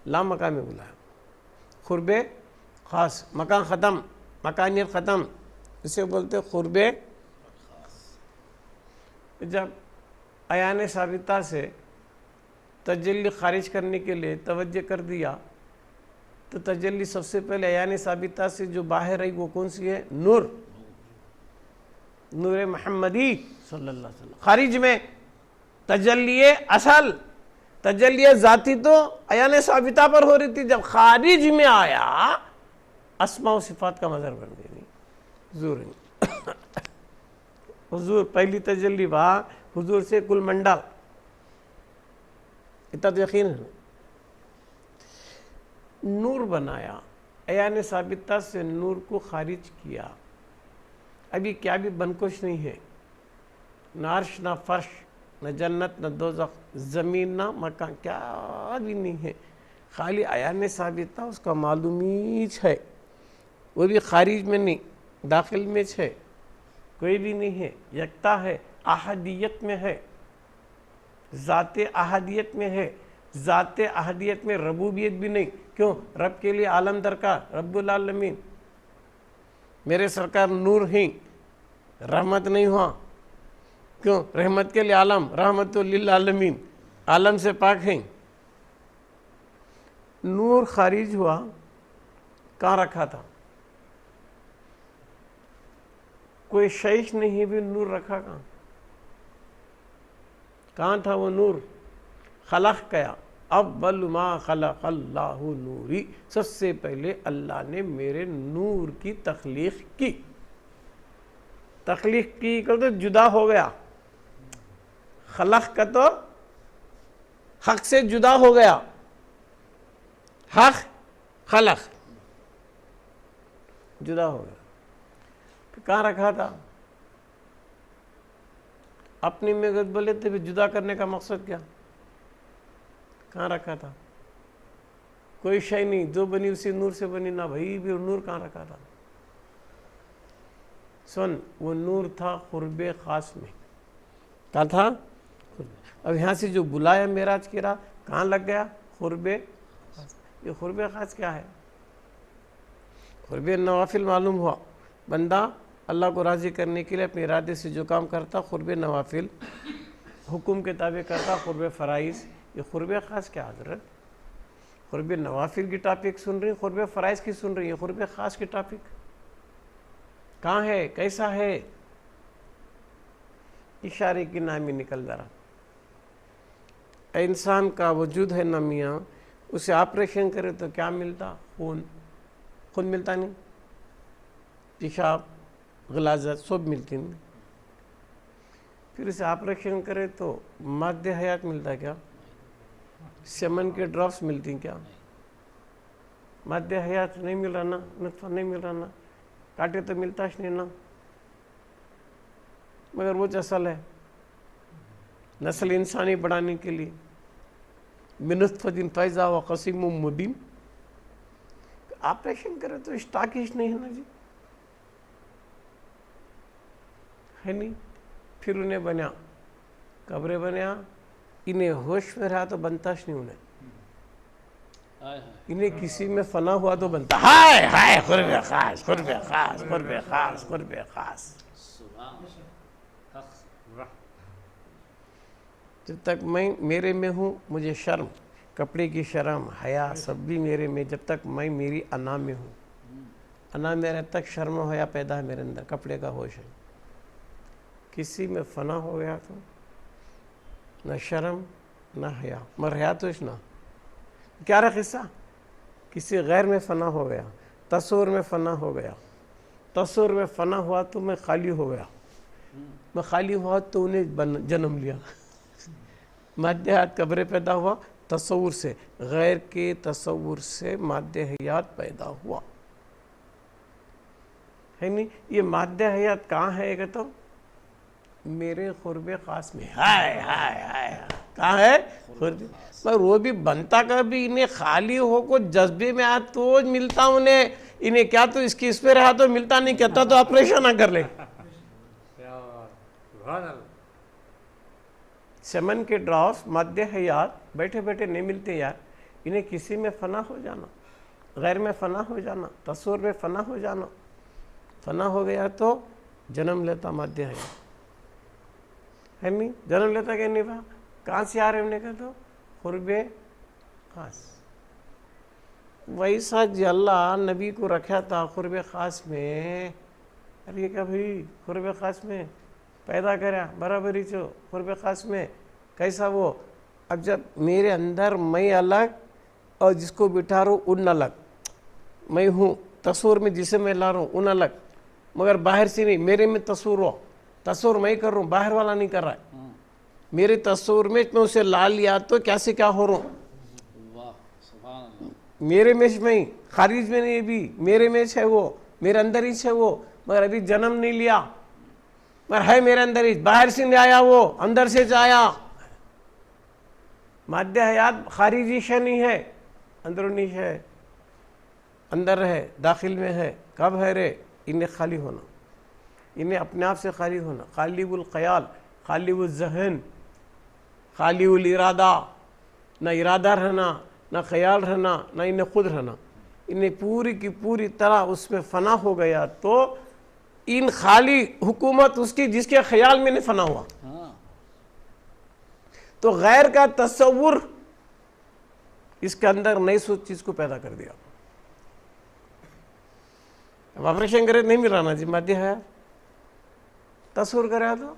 لامکان میں بلایا. قرب خاص، مکان ختم، مکانیت ختم، اسے بولتے قرب. جب عیان ثابتہ سے تجلی خارج کرنے کے لیے توجہ کر دیا تو تجلی سب سے پہلے عیان ثابتہ سے جو باہر رہی وہ کون سی ہے؟ نور، نور محمدی صلی اللہ علیہ وسلم. خارج میں تجلی اصل، تجلی ذاتی تو عیان ثابتہ پر ہو رہی تھی. جب خارج میں آیا اسماء و صفات کا مظہر بن گئی. حضور حضور پہلی تجلی وہاں حضور سے کل منڈل، اتنا تو یقین ہے. نور بنایا، عیان ثابتہ سے نور کو خارج کیا. ابھی کیا بھی بنکش نہیں ہے، نہ عرش نہ فرش نہ جنت نہ دوزخ، زمین نہ مکان، کیا بھی نہیں ہے. خالی عیان ثابتہ اس کا معلومیت ہے. وہ بھی خارج میں نہیں، داخل میں ہے. کوئی بھی نہیں ہے، یکتا ہے، احدیت میں ہے، ذات احدیت میں ہے. ذات احدیت میں ربوبیت بھی نہیں. کیوں؟ رب کے لیے عالم درکار، رب العالمین. میرے سرکار نور ہیں، رحمت نہیں ہوا. کیوں؟ رحمت کے لیے عالم، رحمت للعالمین، عالم سے پاک ہیں. نور خارج ہوا، کہاں رکھا تھا؟ کوئی شیش نہیں بھی نور رکھا کہاں؟ کہاں تھا وہ نور؟ خلق کیا. اول ما خلق اللہ نوری، سب سے پہلے اللہ نے میرے نور کی تخلیق کی. تخلیق کی کر تو جدا ہو گیا. خلق کا تو حق سے جدا ہو گیا. حق خلق جدا ہو گیا. کہاں رکھا تھا؟ اپنی میں بولے تھے بھی جدا کرنے کا مقصد کیا؟ کہاں رکھا تھا؟ کوئی شے نہیں، جو بنی اسی نور سے بنی. نہ بھائی بھی نور کہاں رکھا تھا؟ سن، وہ نور تھا قرب خاص میں. کہاں تھا؟ اب یہاں سے جو بلایا معراج کی رات کہاں لگ گیا؟ قرب خاص. یہ قرب خاص کیا ہے؟ قرب نوافل معلوم ہوا. بندہ اللہ کو راضی کرنے کے لیے اپنے ارادے سے جو کام کرتا، قرب نوافل، حکم کے تابع کرتا، قرب فرائض. یہ قرب خاص کیا حضرت؟ قرب نوافل کی ٹاپک سن رہی ہیں، قرب فرائض کی سن رہی ہیں، قرب خاص کی ٹاپک کہاں ہے؟ کیسا ہے؟ اشارے کی نامی نکل رہا. انسان کا وجود ہے نا میاں، اسے آپریشن کرے تو کیا ملتا؟ خون. خون ملتا نہیں، پیشاب، غلاظت سب ملتی نہیں. پھر اسے آپریشن کرے تو مادہ حیات ملتا ہے کیا؟ سمن کے ڈراپس ملتی ہیں کیا؟ مادہ حیات نہیں مل رہا نا، نطفہ نہیں مل رہا نا، کاٹے تو ملتا نہیں نا، مگر وہ اصل ہے نسل انسانی بڑھانے کے لیے. من نطفۃ فاذا هو خصیم مبین. آپریشن کرے تو اسٹاکش نہیں ہے نا جی، ہے نہیں. پھر انہیں بنیا قبریں بنیا، انہیں ہوش میں رہا تو بنتاش نہیں انہیں، انہیں کسی میں فنا ہوا تو بنتا. ہائے ہائے قرب خاص قرب خاص قرب خاص قرب خاص. جب تک میں میرے میں ہوں مجھے شرم، کپڑے کی شرم حیا سب بھی میرے میں، جب تک میں میری انا میں ہوں. انا میرے تک شرم و حیا پیدا ہے میرے اندر، کپڑے کا ہوش ہے. کسی میں فنا ہو گیا تو نہ شرم نہ حیا، مگر حیا تو نہ. کیا رہا قصہ؟ کسی غیر میں فنا ہو گیا، تصور میں فنا ہو گیا. تصور میں فنا ہوا تو میں خالی ہو گیا، میں خالی ہوا تو انہیں جنم لیا. مادہ حیات قبریں پیدا ہوا تصور سے، غیر کے تصور سے مادہ حیات پیدا ہوا ہے نہیں. یہ مادہ حیات کہاں ہے کہ تو میرے قرب خاص میں. ہائے ہائے ہائے کہاں ہے؟ قرب. مگر وہ بھی بنتا کبھی انہیں خالی ہو کو جذبے میں آ تو ملتا انہیں کیا تو اس کی اس پہ رہا تو ملتا نہیں، کہتا تو آپریشن نہ کر لے. سمن کے ڈراپس مادہ حیات بیٹھے بیٹھے نہیں ملتے یار. انہیں کسی میں فنا ہو جانا، غیر میں فنا ہو جانا، تصور میں فنا ہو جانا. فنا ہو گیا تو جنم لیتا مادہ حیات ہے نہیں. جنم لیتا کہ نہیں تھا؟ کہاں سے آ رہے ہم نے کہا تو قرب خاص. ویسا جی اللہ نبی کو رکھا تھا قرب خاص میں. ارے یہ کیا بھائی قرب خاص میں پیدا کریا برابری چو قرب خاص میں کیسا وہ. اب جب میرے اندر میں الگ اور جس کو بٹھا رہا ہوں ان الگ، میں ہوں تصور میں جسے میں لا رہا ہوں ان الگ، مگر باہر سے نہیں. میرے میں تصور ہو، تصور میں کر رہا ہوں، باہر والا نہیں کر رہا ہے. میرے تصور میں اسے لا لیا تو کیا سے کیا ہو رہا ہوں. میرے میں نہیں، خارج میں نہیں، بھی میرے میں ہے وہ، میرے اندر ہی ہے وہ، مگر ابھی جنم نہیں لیا، مگر ہے میرے اندر ہی. باہر سے نہیں آیا، وہ اندر سے آیا. مادہ حیات خارجی شے نہیں ہے، اندرونی ہے، اندر ہے، داخل میں ہے. کب ہے رے؟ انہیں خالی ہونا، انہیں اپنے آپ سے خالی ہونا. خالی الخیال، خالی الذہن، خالی الارادہ. نہ ارادہ رہنا، نہ خیال رہنا، نہ انہیں خود رہنا. انہیں پوری کی پوری طرح اس میں فنا ہو گیا تو ان خالی حکومت اس کی جس کے خیال میں نے فنا ہوا. تو غیر کا تصور اس کے اندر نئی سوچ چیز کو پیدا کر دیا. اب آپریشن کرے نہیں مل رہا نا جی، مادہ ہے تصور کرا تو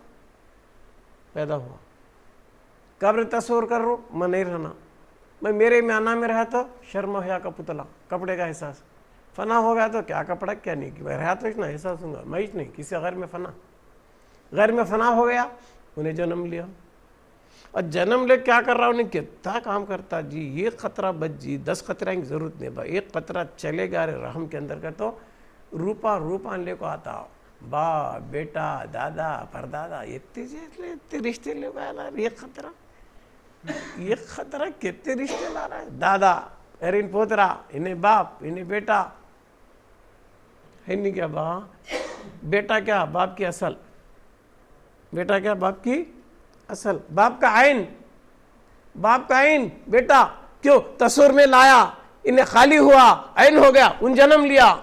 پیدا ہوا. قبر تصور کر رہا ہوں میں نہیں رہنا، میں میرے میں آنا میں رہا تو شرم و حیا کا پتلا، کپڑے کا احساس. فنا ہو گیا تو کیا کپڑا کیا نہیں کہ میں رہا تو اتنا احساس ہوں گا، میں ہی نہیں کسی غیر میں فنا. غیر میں فنا ہو گیا انہیں جنم لیا. اور جنم لے کیا کر رہا ہوں، انہیں کتنا کام کرتا جی. یہ قطرہ بچ جی 10 قطرہ کی ضرورت نہیں بھائی، ایک قطرہ چلے گا رحم کے اندر کا تو روپا لے کو آتا. باپ بیٹا دادا پردادا اتنے رشتے لے کو آ. یہ خطرہ کتنے رشتے لا رہا ہے. دادا ارین پوترا، انہیں باپ، انہیں بیٹا ہے نہیں کیا. بیٹا کیا باپ کی اصل، بیٹا کیا باپ کی اصل، باپ کا عین، باپ کا عین بیٹا. کیوں؟ تصور میں لایا، انہیں خالی ہوا، عین ہو گیا، ان جنم لیا.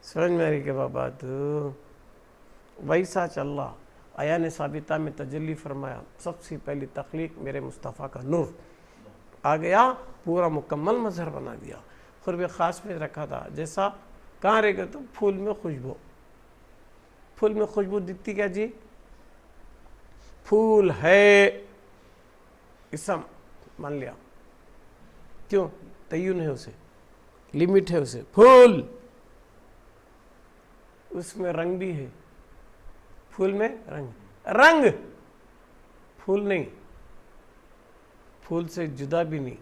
سمجھ میں آ رہی کہ بابا تو ویسا چل رہا. عیان ثابتہ میں تجلی فرمایا، سب سے پہلی تخلیق میرے مصطفیٰ کا نور آ گیا، پورا مکمل مظہر بنا دیا. قرب خاص میں رکھا تھا جیسا کہاں رہے گا تو پھول میں خوشبو. پھول میں خوشبو دکھتی کیا جی؟ پھول ہے اسم مان لیا. کیوں؟ تعین ہے اسے، لمٹ ہے اسے. پھول اس میں رنگ بھی ہے، پھول میں رنگ پھول نہیں. پھول سے جدا بھی نہیں.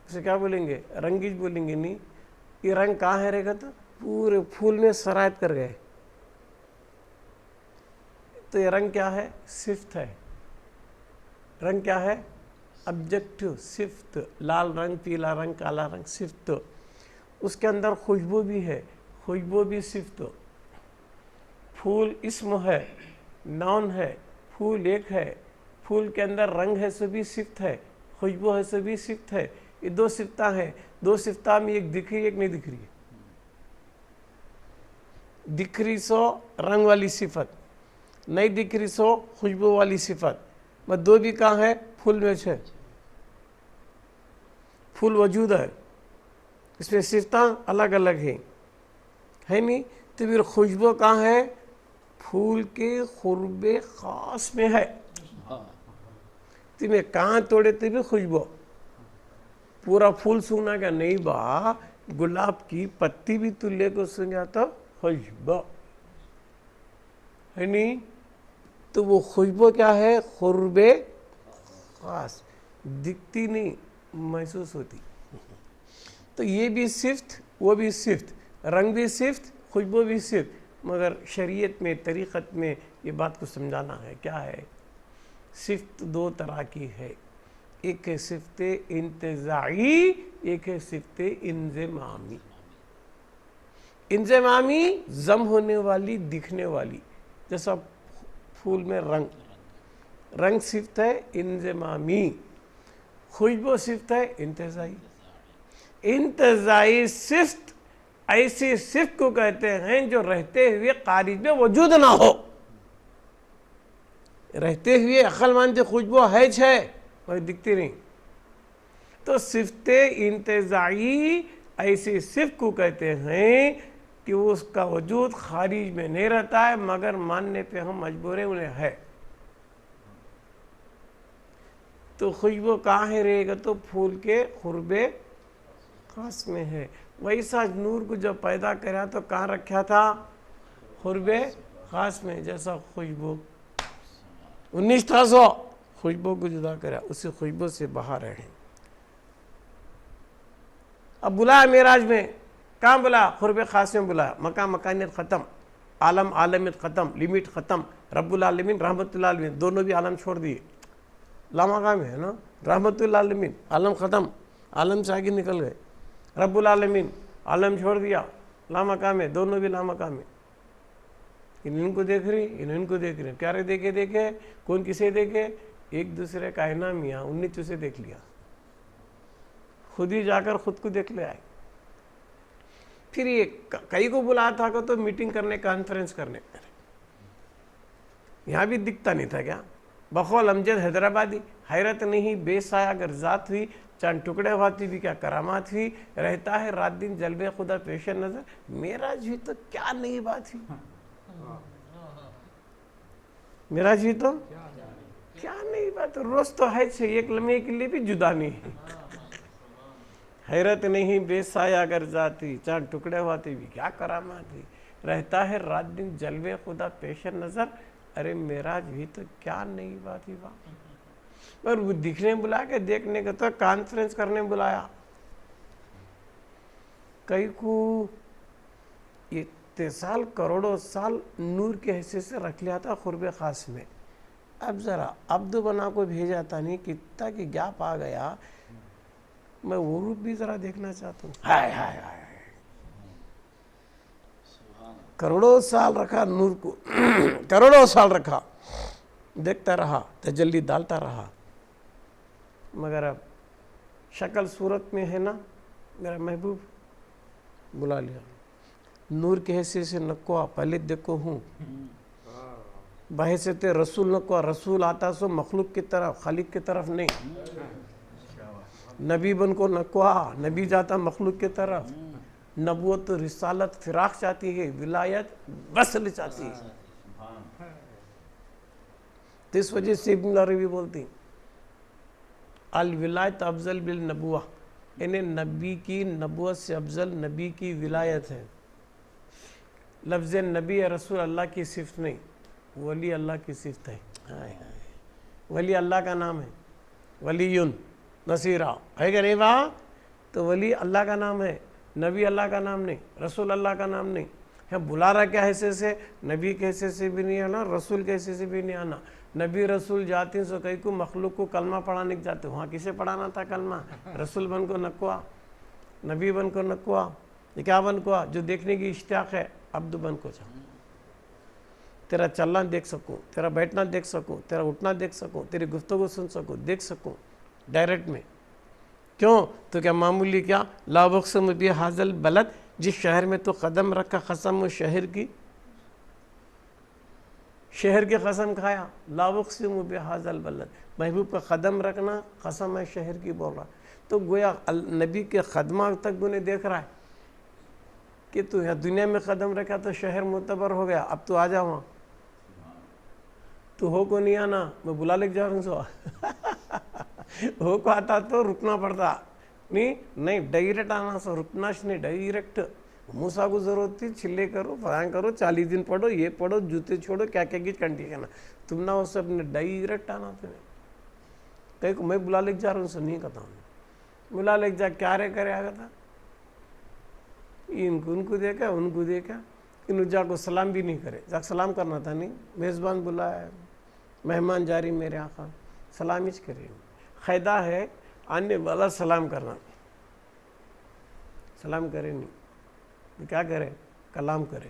اسے کیا بولیں گے؟ رنگیج بولیں گے. نہیں، یہ رنگ کہاں ہے رہے گا؟ تو پورے پھول میں سرایت کر گئے. تو یہ رنگ کیا ہے؟ صفت ہے. رنگ کیا ہے؟ آبجیکٹو، صفت. لال رنگ، پیلا رنگ، کالا رنگ، صفت. اس کے اندر خوشبو بھی ہے، خوشبو بھی صفت. پھول اسم ہے، ناؤن ہے. پھول ایک ہے، پھول کے اندر رنگ ہے سو بھی صفت ہے، خوشبو ہے سو بھی صفت ہے. یہ دو صفتیں ہیں. دو صفتیں میں ایک دکھ رہی ایک نہیں دکھ رہی. دکھ رہی سو رنگ والی صفت، نہیں دکھ رہی سو خوشبو والی صفت. بس دو بھی کہاں ہے؟ پھول میں ہے. پھول وجود ہے، اس میں صفتیں الگ الگ ہیں، ہے نہیں؟ تو پھر خوشبو کہاں ہے؟ پھول کے قرب خاص میں ہے. تمہیں کہاں توڑے تو بھی خوشبو. پورا پھول سونا کیا نہیں با، گلاب کی پتی بھی تو لے کو سنگا تو خوشبو ہے نہیں؟ تو وہ خوشبو کیا ہے؟ قرب خاص. دکھتی نہیں، محسوس ہوتی. تو یہ بھی صفت، وہ بھی صفت. رنگ بھی صفت، خوشبو بھی صفت. مگر شریعت میں، طریقت میں یہ بات کو سمجھانا ہے. کیا ہے؟ صفت دو طرح کی ہے. ایک ہے صفت انتزاعی، ایک ہے صفت انضمامی. انضمامی ضم ہونے والی، دکھنے والی. جیسا پھول میں رنگ، رنگ صفت ہے انضمامی. خوشبو صفت ہے انتزاعی. انتزاعی صفت ایسی صفت کو کہتے ہیں جو رہتے ہوئے خارج میں وجود نہ ہو. رہتے ہوئے عقل مانتے خوشبو ہے مگر دکھتی نہیں. تو صفت انتزاعی ایسی صفت کو کہتے ہیں کہ اس کا وجود خارج میں نہیں رہتا ہے مگر ماننے پہ ہم مجبور ہیں انہیں ہے. تو خوشبو کہاں ہے رہے گا؟ تو پھول کے قرب خاص میں ہے. ویسا نور کو جب پیدا کرا تو کہاں رکھا تھا؟ قرب خاص میں. جیسا خوشبو 19 تھا سو خوشبو کو جدا کرا، اسی خوشبو سے باہر رہے. اب بلایا معراج میں، کہاں بلایا؟ قرب خاص میں بلایا. مقام مکانیت ختم، عالم عالمیت ختم، لمٹ ختم. رب العالمین رحمت اللہ عالمین دونوں بھی عالم چھوڑ دیے. لامقام ہے نا، رحمت اللہ عالمین عالم ختم، عالم سے آگے نکل گئے. رب العالمین عالم چھوڑ دیا، لامقام ہے، دونوں بھی لامقام ہے. ان کو دیکھ رہی، ان کو دیکھ رہی. پیارے دیکھے کون کسے دیکھے؟ ایک دوسرے کا انعام میاں 19 سے دیکھ لیا. خود ہی جا کر خود کو دیکھ لے آئے. پھر یہ کئی کو بلایا تھا کہ تو میٹنگ کرنے، کانفرنس کرنے. یہاں بھی دکھتا نہیں تھا کیا؟ بقول امجد حیدرآبادی، حیرت نہیں بے سایہ اگر ذات ہوئی، چاند ٹکڑے ہوتی بھی کیا کرامات ہوئی. رہتا ہے رات دن جلوے خدا پیش نظر. معراج ہوئی تو کیا نئی بات ہوئی؟ معراج ہوئی تو کیا نئی بات؟ روز تو ہے سے ایک لمحے کے لیے بھی جدا نہیں ہے. حیرت نہیں بے سایہ اگر ذات ہوئی، چاند ٹکڑے ہوتی بھی کیا کرامات ہوئی. رہتا ہے رات دن جلوے خدا پیش نظر. ارے معراج ہوئی تو کیا نئی بات ہوئی با. پر وہ دکھنے بلایا کہ دیکھنے کا؟ تو کانفرنس کرنے بلایا. کئی کو اتصال کروڑوں سال نور کے حصے سے رکھ لیا تھا قرب خاص میں. اب ذرا عبد بنا کو بھیجا تھا نہیں کتنا کہ گیپ آ گیا. میں وہ روپ بھی ذرا دیکھنا چاہتا ہوں. ہائے ہائے ہائے، کروڑوں سال رکھا نور کو، کروڑوں سال رکھا، دیکھتا رہا، تجلی ڈالتا رہا. مگر اب شکل صورت میں ہے نا میرا محبوب، بلا لیا. نور کے حصے سے نکوا پہلے دیکھو ہوں، بحیثیت رسول نکوا. رسول آتا سو مخلوق کی طرف، خالق کی طرف نہیں. نبی بن کو نکوا، نبی جاتا مخلوق کی طرف. نبوت رسالت فراق چاہتی ہے، ولایت وصل چاہتی ہے. تو اس وجہ سے ابن عربی بولتی الولایت افضل بالنبوہ، یعنی نبی کی نبوت سے افضل نبی کی ولایت ہے. لفظ نبی رسول اللہ کی صفت نہیں، ولی اللہ کی صفت ہے. ولی اللہ کا نام ہے. ولیٌ نصیرہ ہے کہ نہیں وہاں؟ تو ولی اللہ کا نام ہے، نبی اللہ کا نام نہیں، رسول اللہ کا نام نہیں ہے۔ بلا رہا کیا حیثیت سے؟ نبی کے حیثیت سے بھی نہیں آنا، رسول کے حیثیت سے بھی نہیں آنا۔ نبی رسول جاتے سو کئی کو مخلوق کو کلمہ پڑھانے کے جاتے، وہاں کسے پڑھانا تھا کلمہ؟ رسول بن کو نکوا، نبی بن کو نکوا، یہ کیا بن کو؟ جو دیکھنے کی اشتیاق ہے، عبد بن کو چاہ، تیرا چلنا دیکھ سکوں، تیرا بیٹھنا دیکھ سکوں، تیرا اٹھنا دیکھ سکوں، تیری گفتگو سن سکوں، دیکھ سکوں ڈائریکٹ میں۔ کیوں؟ تو کیا معمولی کیا؟ لا اقسم بہذا البلد، جس شہر میں تو قدم رکھا، قسم شہر کی قسم کھایا۔ لا اقسم بہذا البلد، محبوب کا قدم رکھنا قسم ہے شہر کی بول رہا۔ تو گویا نبی کے قدمہ تک انہیں دیکھ رہا ہے کہ تو یہاں دنیا میں قدم رکھا تو شہر معتبر ہو گیا، اب تو آ جا وہاں، تو ہو کو نہیں آنا، میں بلا لے جا رہا ہوں سو ہو کو آتا تو رکنا پڑتا، نہیں ڈائریکٹ آنا سو، رکنا نہیں، ڈائریکٹ۔ موسیٰ کو ضرورت تھی چھلے کرو، فرائیں کرو، 40 دن پڑھو، یہ پڑھو، جوتے چھوڑو، کیا کی کنٹی کرنا، تم نہ وہ سب نے ڈائریکٹ آنا تمہیں۔ کہیں کو میں بلا لے جا رہا ہوں سو نہیں کہتا ہوں، بلا لے جا کیا رے کرے آگا تھا، ان کو دیکھا، ان کو دیکھا، ان جا کو سلام بھی نہیں کرے، جا سلام کرنا تھا، نہیں میزبان بلایا، مہمان جاری میرے آقا، سلام ہی کرے۔ قاعدہ ہے آنے والا سلام کرنا، سلام کرے نہیں، کیا کرے؟ کلام کرے۔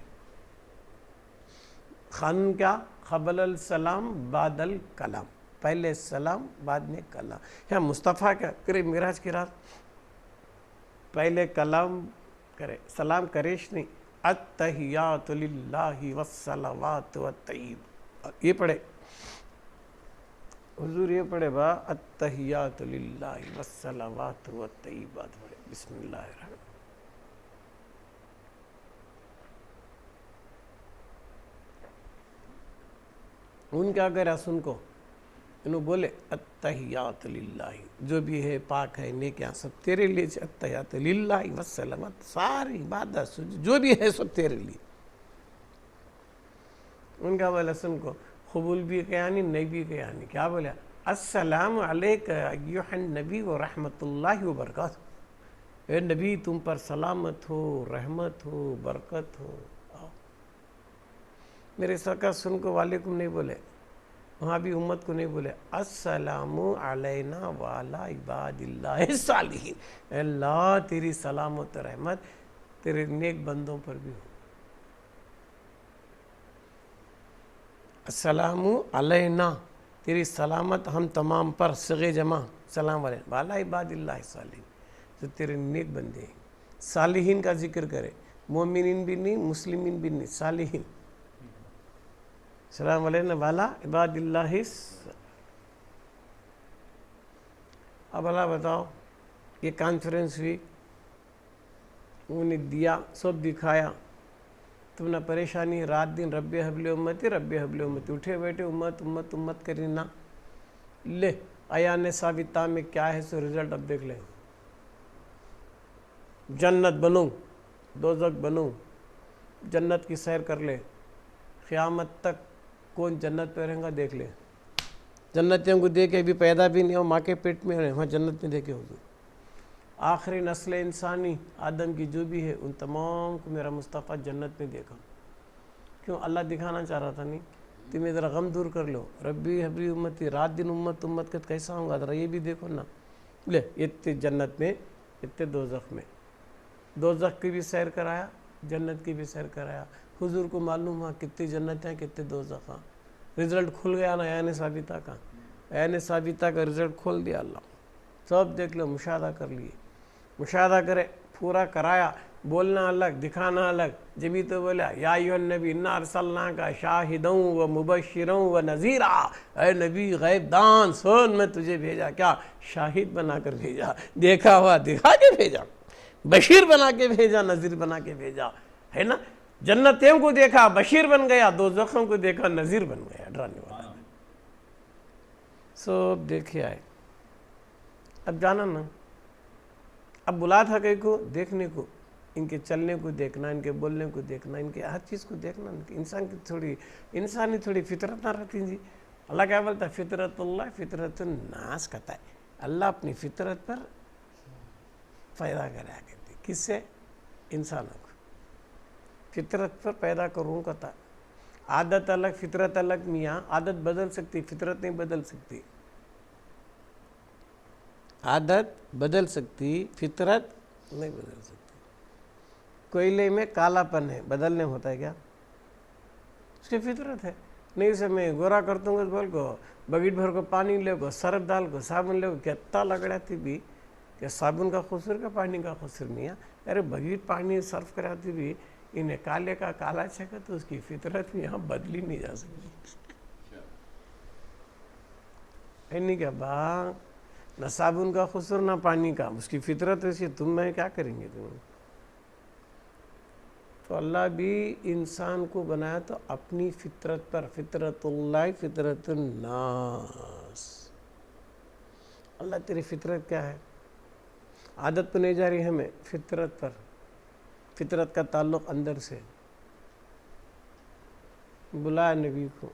قانون کیا؟ قبل السلام بعد الکلام، پہلے سلام بعد میں کلام۔ یہاں مصطفیٰ کیا کرے؟ معراج کی رات پہلے کلام کرے، سلام کریش نہیں، التحیات للہ والصلوات والطیب، یہ پڑھے حضور، یہ پڑھے با التحیات للہ والصلوات والطیبات، پڑھے بسم اللہ الرحمن۔ ان کیا کرا سن کو، انہوں بولے التحیات للہ، جو بھی ہے پاک ہے نیکیاں سب تیرے لیے، التحیات للہ والسلامات، ساری عبادت جو بھی ہے سب تیرے لیے۔ ان کا بولا سن کو، قبول بھی کیا نہیں بھی کیا نہیں، کیا بولا؟ السلام علیکہ ایھا النبی و رحمت اللہ وبرکاتہ، اے نبی تم پر سلامت ہو، رحمت ہو، برکت ہو۔ میرے سرکار سن کو وعلیکم نہیں بولے، وہاں بھی امت کو نہیں بولے، السلام علینا وعلی عباد اللہ الصالحین، اے اللہ تیری سلامت و رحمت تیرے نیک بندوں پر بھی ہو۔ السلام علینا، تیری سلامت ہم تمام پر، صیغہ جمع سلام علینا، وعلی عباد اللہ الصالحین، جو تیرے نیک بندے ہیں۔ صالحین کا ذکر کرے، مومنین بھی نہیں، مسلمین بھی نہیں، صالحین۔ السلام علینا والا عباد اللہ۔ اب اللہ بتاؤ، یہ کانفرنس ہوئی، انہوں نے دیا، سب دکھایا، تم نے پریشانی رات دن رب حبل امتی، رب حبل امتی، اٹھے بیٹھے امت امت امت کرنا، لے ایان ثابتہ میں کیا ہے سو رزلٹ اب دیکھ لیں۔ جنت بنو، دوزخ بنو، جنت کی سیر کر لے، قیامت تک کون جنت پہ رہیں گا دیکھ لے۔ جنتیوں کو دیکھے ابھی پیدا بھی نہیں ہو، ماں کے پیٹ میں رہے، وہاں جنت میں دیکھے حضور۔ آخری نسل انسانی آدم کی جو بھی ہے، ان تمام کو میرا مصطفیٰ جنت میں دیکھا۔ کیوں؟ اللہ دکھانا چاہ رہا تھا، نہیں تمہیں ذرا غم دور کر لو، ربی حبلی امتی، رات دن امت امت کا کیسا ہوں گا، ذرا یہ بھی دیکھو نا، لے اتنے جنت میں، اتنے دوزخ میں، دوزخ کی بھی سیر کرایا، جنت کی بھی سیر کرایا۔ حضور کو معلوم ہوا کتنے جنت ہیں کتنے دوزخ ہیں، رزلٹ کھل گیا نا عین ثابتہ کا، عین ثابتہ کا رزلٹ کھول دیا اللہ، سب دیکھ لو، مشاہدہ کر لیے، مشاہدہ کرے، پورا کرایا، بولنا الگ دکھانا الگ، جبھی تو بولا یا ایھا النبی انا ارسلناک شاہدا و مبشرا و نذیرا، اے نبی غیب دان سن، میں تجھے بھیجا کیا؟ شاہد بنا کر بھیجا، دیکھا ہوا دکھا کے بھیجا، بشیر بنا کے بھیجا، نذیر بنا کے بھیجا، ہے نا؟ جنتیوں کو دیکھا بشیر بن گیا، دوزخوں کو دیکھا نذیر بن گیا، ڈرانے والا۔ سب دیکھے آئے، اب جانا نا، اب بلا تھا کہیں کو دیکھنے کو، ان کے چلنے کو دیکھنا، ان کے بولنے کو دیکھنا، ان کے ہر چیز کو دیکھنا، ان کے انسان کی تھوڑی انسانی تھوڑی فطرت نہ رہتی جی۔ اللہ کیا بولتا ہے؟ فطرت اللہ فطرت الناس کہتا ہے، اللہ اپنی فطرت پر پیدا کرا کرتی. کس سے؟ انسانوں کو فطرت پر پیدا کروں کا تھا. عادت الگ فطرت الگ. میاں عادت بدل سکتی، فطرت نہیں بدل سکتی. عادت بدل سکتی، فطرت نہیں بدل سکتی. کوئلے میں کالا پن ہے، بدلنے ہوتا ہے کیا؟ اس کی فطرت ہے. نہیں سے میں گورا کرتا ہوں بول کو بگیٹ بھر کو پانی لے کو سرف ڈال کو صابن لے کو کتنا لگڑاتی بھی کہ صابن کا خسر کا پانی کا خسر نہیں ہے. ارے بگیٹ پانی صرف کراتی بھی انہیں کالے کا کالا چھکا تو اس کی فطرت یہاں بدلی نہیں جا سکتی. نہیں کیا با نہ صابن کا خسر نہ پانی کا، اس کی فطرت ایسی. تم میں کیا کریں گے تم؟ تو اللہ بھی انسان کو بنایا تو اپنی فطرت پر. فطرت اللہ فطرت الناس. اللہ تیری فطرت کیا ہے؟ عادت پہ نہیں جا رہی ہمیں، فطرت پر. فطرت کا تعلق اندر سے. بلایا نبی کو،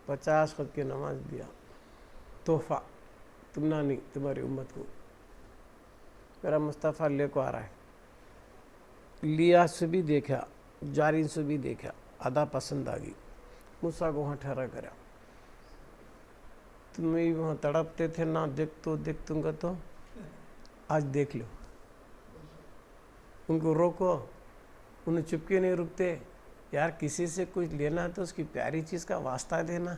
50 خط کی نماز دیا تحفہ. تم نہ نہیں، تمہاری امت کو میرا مصطفیٰ لے کو آ رہا ہے. لیا سے بھی دیکھا، جاری سے بھی دیکھا، آدھا پسند آ گئی. موسیٰ کو وہاں ٹھہرا کرا. تمہیں وہاں تڑپتے تھے نہ دیکھ تم کا تو آج دیکھ لو. ان کو روکو، انہیں چپکے نہیں رکتے. یار کسی سے کچھ لینا تو اس کی پیاری چیز کا واسطہ دینا.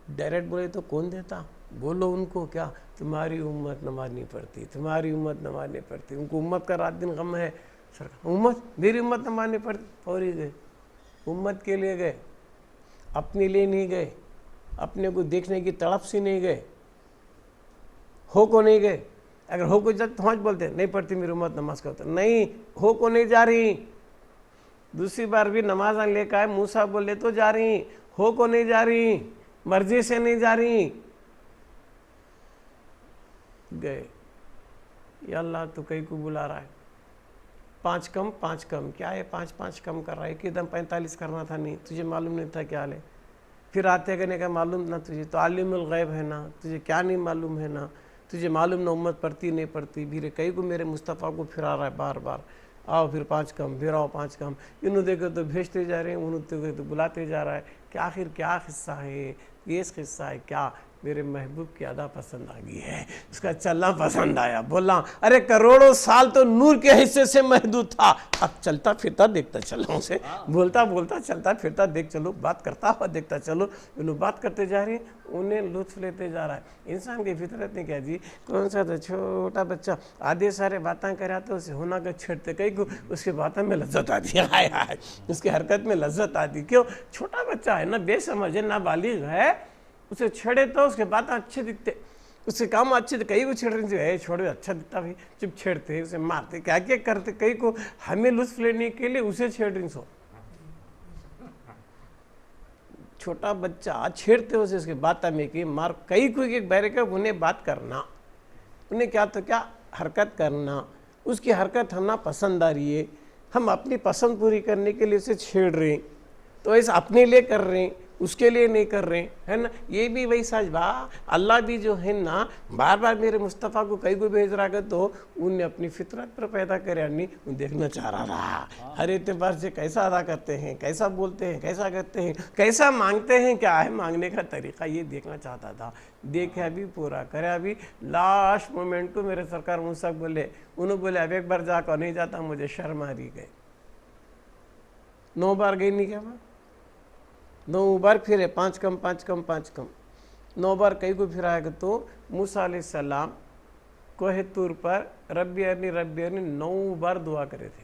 ڈائریکٹ بولے تو کون دیتا؟ بولو ان کو کیا تمہاری امت نماز نہیں پڑھتی، تمہاری امت نماز نہیں پڑھتی. ان کو امت کا رات دن غم ہے. امت میری امت نماز نہیں پڑھتی. فوری گئے، امت کے لیے گئے، اپنے لیے نہیں گئے. اپنے کو دیکھنے کی تڑپ سے نہیں گئے، ہو کو نہیں گئے. اگر ہو کو جب پہنچ بولتے نہیں پڑھتی میری امت نماز کا ہوتا نہیں، ہو کو نہیں جا رہی. دوسری بار بھی نماز لے کے آئے، موسیٰ بولے تو جا رہی، ہو کو نہیں جا رہی، مرضی سے نہیں جا رہی. گئے. یا اللہ تو کئی کو بلا رہا ہے. 5 کم کیا ہے؟ 5 کم کر رہا ہے. ایک دم 45 کرنا تھا. نہیں تجھے معلوم نہیں تھا کیا حال ہے. پھر آتے کرنے کا معلوم نہ تجھے تو عالم الغیب ہے نا، تجھے کیا نہیں معلوم ہے نا، تجھے معلوم نہ امت پڑھتی نہیں پڑھتی. بھی کئی کو میرے مصطفیٰ کو پھر آ رہا ہے بار بار. آؤ پھر 5 کم، پھر آؤ 5 کم. انہوں دیکھو تو بھیجتے جا رہے ہیں، انہوں دیکھو تو بلاتے جا رہا ہے. کہ آخر کیا قصہ ہے؟ یہ قصہ ہے کیا؟ میرے محبوب کی ادا پسند آ گئی ہے، اس کا چلنا پسند آیا. بولا ارے کروڑوں سال تو نور کے حصے سے محدود تھا، اب چلتا پھرتا دیکھتا چلو اسے، بولتا چلتا پھرتا دیکھ چلو، بات کرتا ہوا دیکھتا چلو. انہوں بات کرتے جا رہے ہیں، انہیں لطف لیتے جا رہا ہے. انسان کی فطرت نے کیا جی کون سا تو چھوٹا بچہ آدھے سارے باتیں کرا تو اسے ہونا کا چھڑتے کئی کو اس کے باتوں میں لذت آتی ہے. اس کی حرکت میں لذت آتی. کیوں؟ چھوٹا بچہ ہے نا، بے سمجھ ہے، نابالغ ہے. اسے چھڑے تو اس کے باتیں اچھے دکھتے، اس کے کام اچھے. کئی کو چھڑ رہے ہیں، چھوڑے اچھا دکھتا بھائی. جب چھیڑتے اسے مارتے کیا کیا کرتے. کئی کو ہمیں لطف لینے کے لیے اسے چھیڑ رہی. سو چھوٹا بچہ چھیڑتے اسے اس کے باتیں میں کہ مار. کئی کو ایک بہرے کا انہیں بات کرنا، انہیں کیا تو کیا حرکت کرنا. اس کی حرکت ہم نہ پسند آ رہی ہے، ہم اپنی پسند پوری کرنے کے لیے اسے چھیڑ رہے ہیں. تو ایسا اپنے لیے کر رہے ہیں، اس کے لیے نہیں کر رہے ہیں، ہے نا. یہ بھی وہی ساج با. اللہ بھی جو ہے نا بار بار میرے مصطفیٰ کو کئی کو بھیج رہا ہے تو انہیں اپنی فطرت پر پیدا کرے نہیں دیکھنا چاہ رہا رہا ہر اعتبار سے کیسا ادا کرتے ہیں، کیسا بولتے ہیں، کیسا کرتے ہیں، کیسا مانگتے ہیں، کیا ہے مانگنے کا طریقہ. یہ دیکھنا چاہتا تھا. دیکھا بھی پورا کرا بھی. لاسٹ مومنٹ کو میرے سرکار موسیٰ بولے، انہوں بولے اب ایک بار جا کر نہیں جاتا، مجھے شرم آ رہی. گئے 9 بار گئی نہیں کیا بات. 9 بار پھرے 5 کم 9 بار کئی کو پھر آئے گا. تو موسیٰ علیہ السلام کوہ طور پر ربی ارنی 9 بار دعا کرے تھے.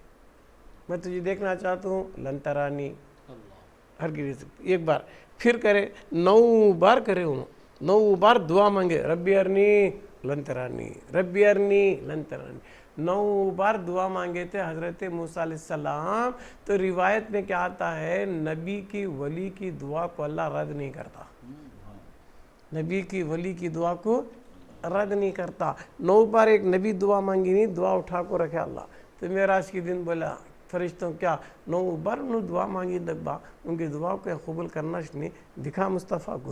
میں تجھے دیکھنا چاہتا ہوں، لن ترانی ہرگز. ایک بار پھر کرے 9 بار کرے. انہوں 9 بار دعا مانگے، ربی ارنی لن ترانی، ربی ارنی لن ترانی. 9 بار دعا مانگے تھے حضرت موسیٰ علیہ السلام. تو روایت میں کیا آتا ہے، نبی کی ولی کی دعا کو اللہ رد نہیں کرتا. نبی کی ولی کی دعا کو رد نہیں کرتا. 9 بار ایک نبی دعا مانگی نہیں، دعا اٹھا کو رکھے اللہ. تو معراج کے دن بولا فرشتوں کیا 9 بار انہوں دعا مانگی دبا، ان کی دعا کو قبول کرنا نہیں دکھا مصطفیٰ کو.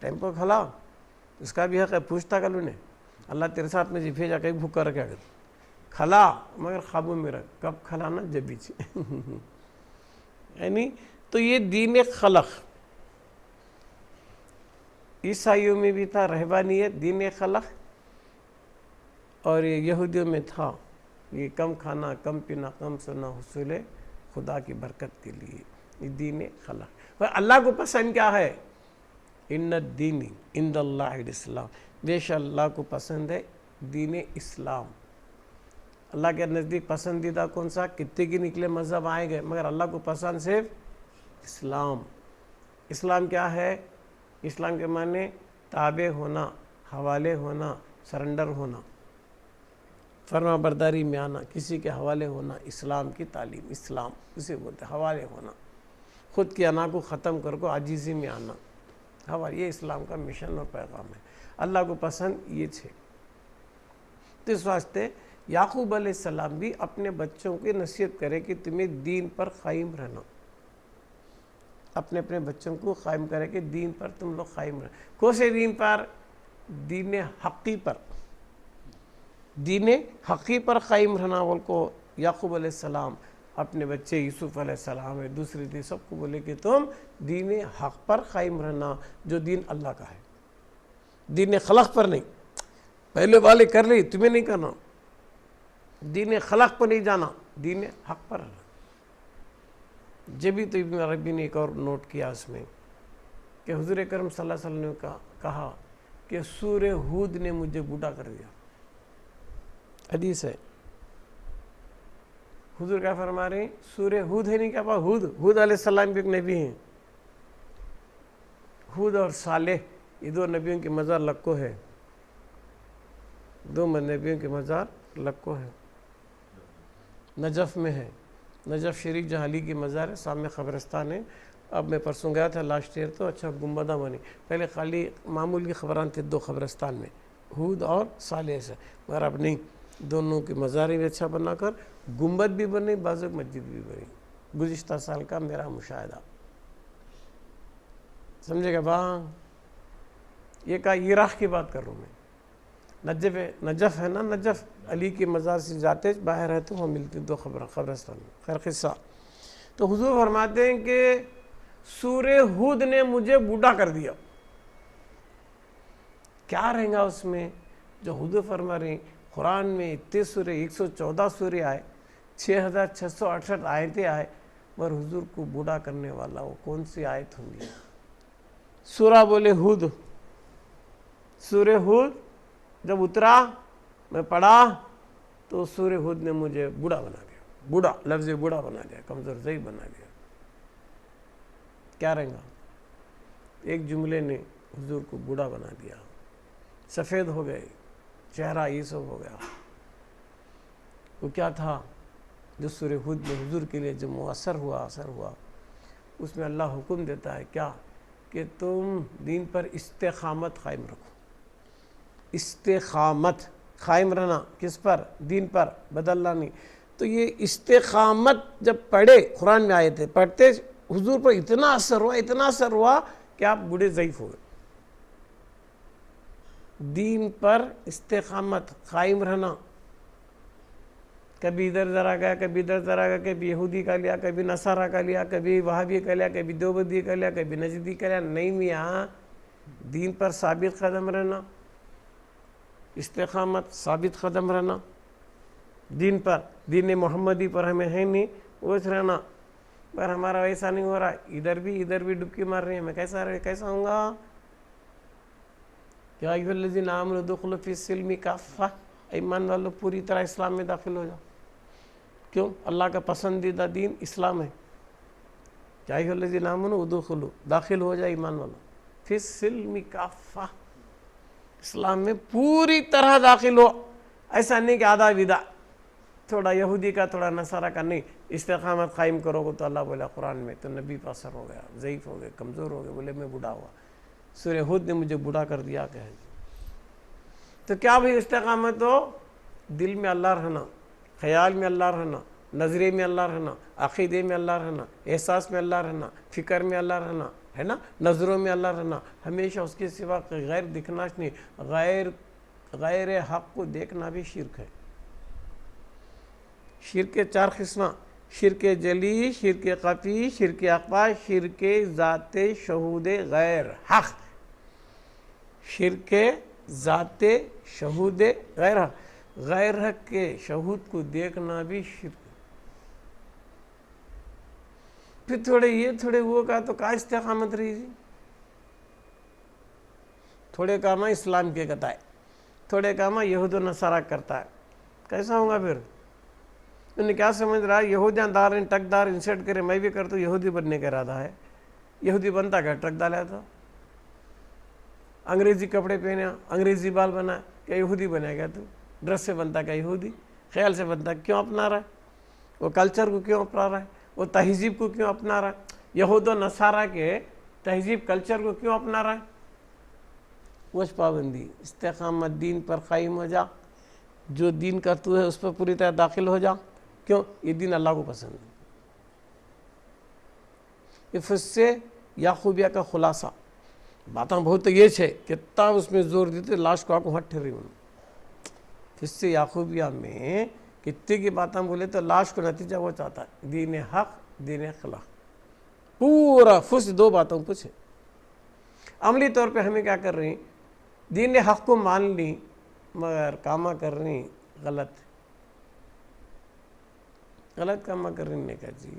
ٹیمپو کھلا اس کا بھی حق ہے. پوچھتا کل انہیں اللہ تیرے ساتھ میں جی بھیجا کہیں بھوکا رکھا کر کھلا مگر خوابوں میں رکھ. کب کھلانا؟ جب بھی یعنی تو یہ دین خلق. عیسائیوں میں بھی تھا رہبانیت دین خلق، اور یہ یہودیوں میں تھا یہ کم کھانا کم پینا کم سونا حصول خدا کی برکت کے لیے. یہ دین خلق. اور اللہ کو پسند کیا ہے؟ ان الدین عند اللہ الاسلام. بے شک اللہ کو پسند ہے دین اسلام. اللہ کے نزدیک پسندیدہ کون سا؟ کتنے کی نکلے مذہب آئے گئے مگر اللہ کو پسند صرف اسلام. اسلام کیا ہے؟ اسلام کے معنی تابع ہونا، حوالے ہونا، سرنڈر ہونا، فرما برداری میں آنا، کسی کے حوالے ہونا. اسلام کی تعلیم اسلام اسے بولتے ہیں حوالے ہونا. خود کی انا کو ختم کر کو عاجزی میں آنا. یہ اسلام کا مشن اور پیغام ہے. اللہ کو پسند یہ تھے. تو اس واسطے یعقوب علیہ السلام بھی اپنے بچوں کی نصیحت کرے کہ تمہیں دین پر قائم رہنا. اپنے بچوں کو قائم کرے کہ دین پر تم لوگ قائم رہنا. کون سے دین پر؟ دین حقی پر. دین حقی پر قائم رہنا. بول کو یعقوب علیہ السلام اپنے بچے یوسف علیہ السلام ہے دوسرے دن سب کو بولے کہ تم دین حق پر قائم رہنا جو دین اللہ کا ہے. دین خلق پر نہیں. پہلے والے کر لی تمہیں نہیں کرنا. دین خلق پر نہیں جانا، دین حق پر رہنا. جب بھی تو ابن عربی نے ایک اور نوٹ کیا اس میں کہ حضور اکرم صلی اللہ علیہ وسلم نے کہا کہ سورہ ہود نے مجھے بوڑھا کر دیا. حدیث ہے. حضور کیا فرما رہے ہیں؟ سورہ ہود ہے نہیں کیا پا ہود علیہ السلام بھی ایک نبی ہیں. ہود اور صالح یہ دو نبیوں کے مزار لکو ہے. دو نبیوں کے مزار لکو ہے. نجف میں ہے. نجف شریف جہاں علی کی مزار ہے سامنے قبرستان ہے. اب میں پرسوں گیا تھا لاسٹ ایئر تو اچھا گنبدہ بنی. پہلے خالی معمول کی قبران تھے دو قبرستان میں ہود اور صالح سے مگر اب نہیں. دونوں کی مزاریں بھی اچھا بنا کر گنبد بھی بنی بعض مسجد بھی بنی. گزشتہ سال کا میرا مشاہدہ سمجھے گا. یہ کہا عراق کی بات کر رہا ہوں میں. نجف ہے نا نجف علی کے مزار سے جاتے باہر رہتے وہاں ملتے دو قبرستان میں. خیر قصہ. تو حضور فرماتے ہیں کہ سورہ ہود نے مجھے بوڑھا کر دیا. کیا رہیں گا اس میں جو حضور فرما رہے ہیں؟ قرآن میں اتنے سورے 114 سورے آئے 6668 آیتیں آئے مگر حضور کو بوڑھا کرنے والا وہ کون سی آیت ہوں گی؟ سورہ بولے ہود. سورہ ہود جب اترا میں پڑھا تو سورہ ہود نے مجھے بوڑھا بنا دیا. بوڑھا لفظ بوڑھا بنا دیا، کمزور ضعیف بنا دیا. کیا رہیں گا؟ ایک جملے نے حضور کو بوڑھا بنا دیا. سفید ہو گئے چہرہ یہ سب ہو گیا. وہ کیا تھا جو سورہ ہود میں حضور کے لیے جو مؤثر ہوا اثر ہوا؟ اس میں اللہ حکم دیتا ہے کیا کہ تم دین پر استقامت قائم رکھو. استقامت قائم رہنا کس پر؟ دین پر، بدلنا نہیں. تو یہ استقامت جب پڑھے قرآن میں آئے تھے پڑھتے حضور پر اتنا اثر ہوا کہ آپ بوڑھے ضعیف ہو گئے. دین پر استقامت قائم رہنا. کبھی ادھر ذرا گیا کبھی ادھر ذرا گیا، کبھی یہودی کا لیا کبھی نصارہ کا لیا، کبھی وہابی کا لیا کبھی دیوبندی کا لیا کبھی نجدی کا لیا. نہیں میاں، دین پر ثابت قدم رہنا. استقامت ثابت قدم رہنا دین پر. دین محمدی پر ہمیں ہے نہیں وہ رہنا. پر ہمارا ویسا نہیں ہو رہا. ادھر بھی ڈبکی مار رہی ہیں. میں کیسا ہوں گا؟ یا ایھا الذین آمنوا ادخلوا فی السلم کافہ. ایمان والو پوری طرح اسلام میں داخل ہو جاؤ. کیوں؟ اللہ کا پسندیدہ دین اسلام ہے. یا ایھا الذین آمنوا ادخلوا، داخل ہو جائے ایمان والو فی السلم کافہ. اسلام میں پوری طرح داخل ہو. ایسا نہیں کہ آدھا ودا تھوڑا یہودی کا تھوڑا نصارہ کا نہیں. استقامت قائم کرو گے تو اللہ بولا قرآن میں تو نبی پر اثر ہو گیا، ضعیف ہو گئے، کمزور ہو گئے. بولے میں بوڑھا ہوا. سورہ ہود نے مجھے بوڑھا کر دیا. کہ تو کیا بھئی استقامت ہو؟ دل میں اللہ رہنا، خیال میں اللہ رہنا، نظرے میں اللہ رہنا، عقیدے میں اللہ رہنا، احساس میں اللہ رہنا، فکر میں اللہ رہنا، ہے نا, نظروں میں اللہ رہنا, ہمیشہ اس کے سوا غیر دکھنا نہیں, غیر حق کو دیکھنا بھی شرک ہے. شرک کے 4 قسمہ: شرک جلی, شرک خفی, شرک اخفی, شرک ذات شہود غیر حق. شرک ذات شہود غیر حق, غیر حق کے شہود کو دیکھنا بھی شرک. پھر تھوڑے یہ تھوڑے وہ کا تو کا استقامت رہی جی. تھوڑے کام اسلام کے کہتا ہے, تھوڑے کام یہود و نصارہ کرتا ہے. کیسا ہوگا پھر؟ انہیں کیا سمجھ رہا ہے یہودیاں دار ہیں, ٹک دار انسرٹ کرے, میں بھی کرتا ہوں, یہودی بننے کا ارادہ ہے. یہودی بنتا کیا ٹک ڈالا تھا, انگریزی کپڑے پہنے, انگریزی بال بنا, کیا یہودی بنے گا تو؟ ڈریس سے بنتا کیا یہودی؟ خیال سے بنتا کیوں اپنا رہا ہے؟ وہ کلچر کو کیوں اپنا رہا ہے؟ وہ تہذیب کو کیوں اپنا رہا ہے؟ یہود و نصارہ کے تہذیب کلچر کو کیوں اپنا رہا ہے؟ وش پابندی, استقامت, دین پر قائم ہو جا, جو دین کا تو ہے اس پر پوری طرح داخل ہو جا. کیوں؟ یہ دین اللہ کو پسند ہے. یہ فصے یعقوبیہ کا خلاصہ باتاں بہت یہ ہے کہ تب اس میں زور دیتے لاش کو آنکھوں ہٹ ٹھہری. فصے یعقوبیہ میں کتنے کی باتیں بولے تو لاش کو نتیجہ وہ چاہتا ہے, دین حق, دین اخلاق, پورا فص 2 باتوں پوچھے. عملی طور پہ ہمیں کیا کر رہی ہیں, دین حق کو مان لی مگر کامہ کر رہی غلط کامہ کر رہی نے کہا جی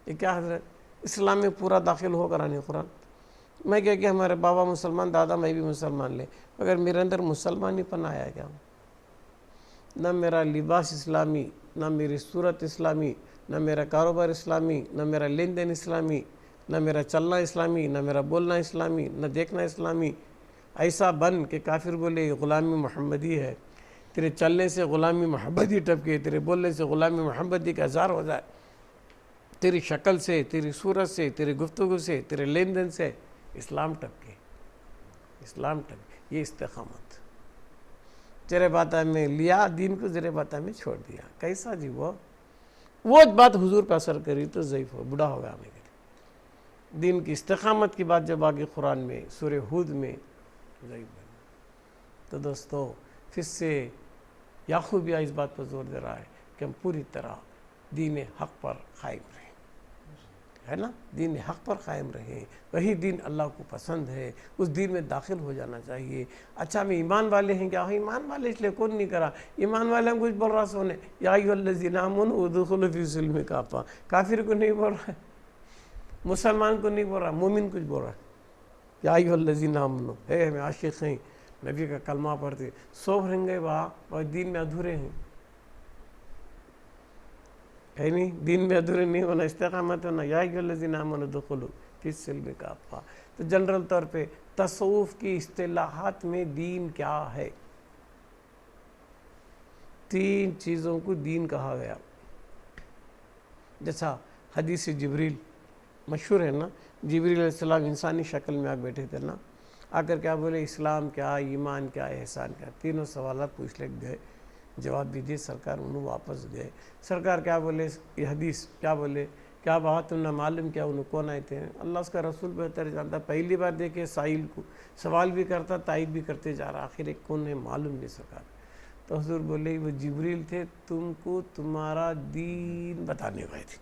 یہ کیا حضرت, اسلام میں پورا داخل ہو کر آنے قرآن. میں کیا کہ ہمارے بابا مسلمان, دادا میں بھی مسلمان لے, مگر میرے اندر مسلمانی پن آیا کیا؟ نہ میرا لباس اسلامی, نہ میری صورت اسلامی, نہ میرا کاروبار اسلامی, نہ میرا لین دین اسلامی, نہ میرا چلنا اسلامی, نہ میرا بولنا اسلامی, نہ دیکھنا اسلامی. ایسا بن کہ کافر بولے یہ غلامی محمدی ہے, تیرے چلنے سے غلامی محمدی ٹپکے, تیرے بولنے سے غلامی محمدی کا اظہار ہو جائے, تیری شکل سے, تیری صورت سے, تیری گفتگو سے, تیرے لین دین سے اسلام ٹپکے, اسلام ٹپکے. یہ استقامت. تیرے باتیں میں لیا دین کو, تیرے باتیں میں چھوڑ دیا. کیسا جی وہ بات حضور پہ اثر کری تو ضعیف ہو, بڑھا ہوگا ہمیں. دین کی استقامت کی بات جب آگے قرآن میں سورہ ہود میں ضعیف بنا. تو دوستو پھر سے یعقوبیہ اس بات پر زور دے رہا ہے کہ ہم پوری طرح دین حق پر قائم رہیں, ہے نا, دین حق پر قائم رہیں. وہی دین اللہ کو پسند ہے, اس دین میں داخل ہو جانا چاہیے. اچھا ہم ایمان والے ہیں کیا؟ ایمان والے اس لیے کون نہیں کرا, ایمان والے ہم کچھ بول رہا سونے یا ایھا الذین آمنوا ادخلوا فی السلم کافہ. کافر کو نہیں بول رہا ہے, مسلمان کو نہیں بول رہا, مومن کچھ بول رہا ہے. یا ایھا الذین آمنوا, ہے ہمیں عاشق ہیں, نبی کا کلمہ پڑھتے, سو رہیں گے وہاں اور دین میں ادھورے ہیں. ہے نہیں, دین میں ادھورے نہیں ہونا, استقامت ہونا. یا ایھا الذین آمنوا ادخلوا فی السلم کافہ. تو جنرل طور پہ تصوف کی اصطلاحات میں دین کیا ہے؟ 3 چیزوں کو دین کہا گیا. جیسا حدیث جبریل مشہور ہے نا, جبریل علیہ السلام انسانی شکل میں آ بیٹھے تھے نا, آ کر کیا بولے, اسلام کیا, ایمان کیا, احسان کیا. 3 سوالات پوچھ لے گئے, جواب بھی دیے سرکار, انہوں واپس گئے. سرکار کیا بولے, یہ حدیث کیا بولے, کیا بات تم نے معلوم کیا انہوں کون آئے تھے؟ اللہ اس کا رسول بہتر جانتا. پہلی بار دیکھے سائل کو سوال بھی کرتا, تائید بھی کرتے جا رہا, آخر ایک کون ہے معلوم نہیں سرکار. تو حضور بولے وہ جبریل تھے, تم کو تمہارا دین بتانے گئے تھے.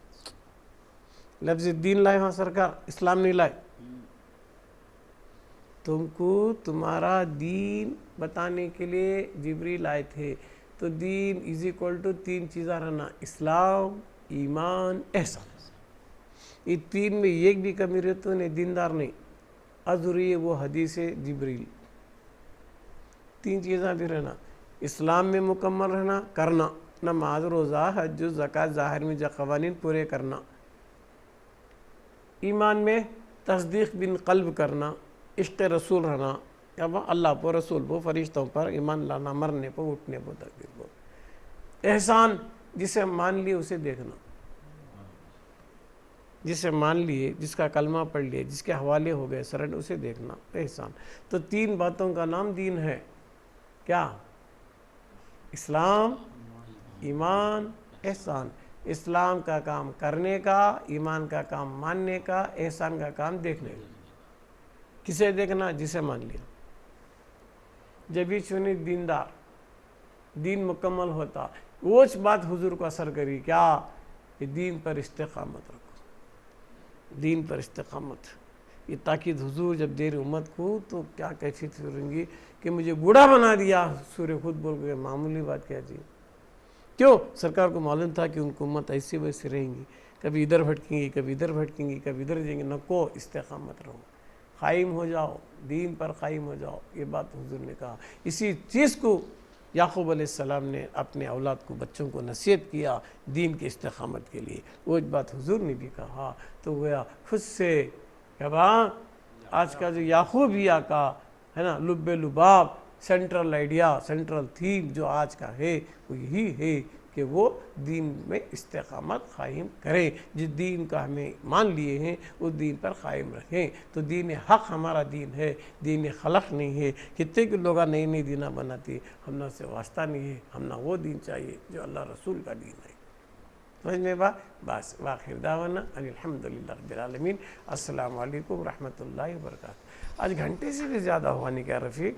لفظ دین لائے وہاں سرکار, اسلام نہیں لائے. تم کو تمہارا دین بتانے کے لیے جبریل آئے تھے. تو دین از اکول ٹو 3 چیزیں رہنا, اسلام, ایمان, احسان. یہ 3 میں ایک بھی کمی رہے تو نہیں دیندار نہیں. ادھوری ہے وہ حدیث جبریل. 3 چیزیں بھی رہنا, اسلام میں مکمل رہنا, کرنا, نماز, روزہ, حج, زکوٰۃ, ظاہر میں جو قوانین پورے کرنا. ایمان میں تصدیق بن قلب کرنا, عشق رسول رہنا, اللہ پر, رسول پر, فرشتوں پر ایمان لانا, مرنے پر, اٹھنے پر, تقدیر پر. احسان جسے مان لیے اسے دیکھنا, جسے مان لیے, جس کا کلمہ پڑھ لیے, جس کے حوالے ہو گئے سرنڈر, اسے دیکھنا, احسان. تو 3 باتوں کا نام دین ہے. کیا؟ اسلام, ایمان, احسان. اسلام کا کام کرنے کا، ایمان کا کام ماننے کا، احسان کا کام دیکھنے کا. کسے دیکھنا؟ جسے مان لیا. جب یہ چنی دیندار، دین مکمل ہوتا، وہ بات حضور کو اثر کری کیا کہ دین پر استقامت رکھو، دین پر استقامت. یہ تاکید حضور جب دیر امت کو تو کیا کیفیت رہیں گی کہ مجھے بوڑھا بنا دیا. سورہ خود بول گئے، معمولی بات کیا جی. کیوں؟ سرکار کو معلوم تھا کہ ان کو امت ایسی ویسی رہیں گی، کبھی ادھر بھٹکیں گی، کبھی ادھر بھٹکیں گی، کبھی ادھر جائیں گے. نکو، استقامت رہو، قائم ہو جاؤ، دین پر قائم ہو جاؤ. یہ بات حضور نے کہا. اسی چیز کو یعقوب علیہ السلام نے اپنے اولاد کو، بچوں کو نصیحت کیا دین کی استقامت کے لیے. وہ بات حضور نے بھی کہا. تو گویا خود سے کہ آج کا جو یعقوبیہ کا ہے نا لب لباب، سینٹرل آئیڈیا، سینٹرل تھیم جو آج کا ہے وہ یہی ہے کہ وہ دین میں استقامت قائم کریں. جس دین کا ہمیں مان لیے ہیں اس دین پر قائم رہیں. تو دین حق ہمارا دین ہے، دین خلق نہیں ہے. کتنے کے لوگ نئی نئی دینہ بناتے، ہم نہ سے واسطہ نہیں ہے. ہم نہ وہ دین چاہیے جو اللہ رسول کا دین ہے. سمجھ میں بات؟ بس واخر دعوانا ان الحمدللہ رب العالمین. السلام علیکم ورحمۃ اللہ وبرکاتہ. آج گھنٹے سے بھی زیادہ ہوا نہیں کیا رفیق؟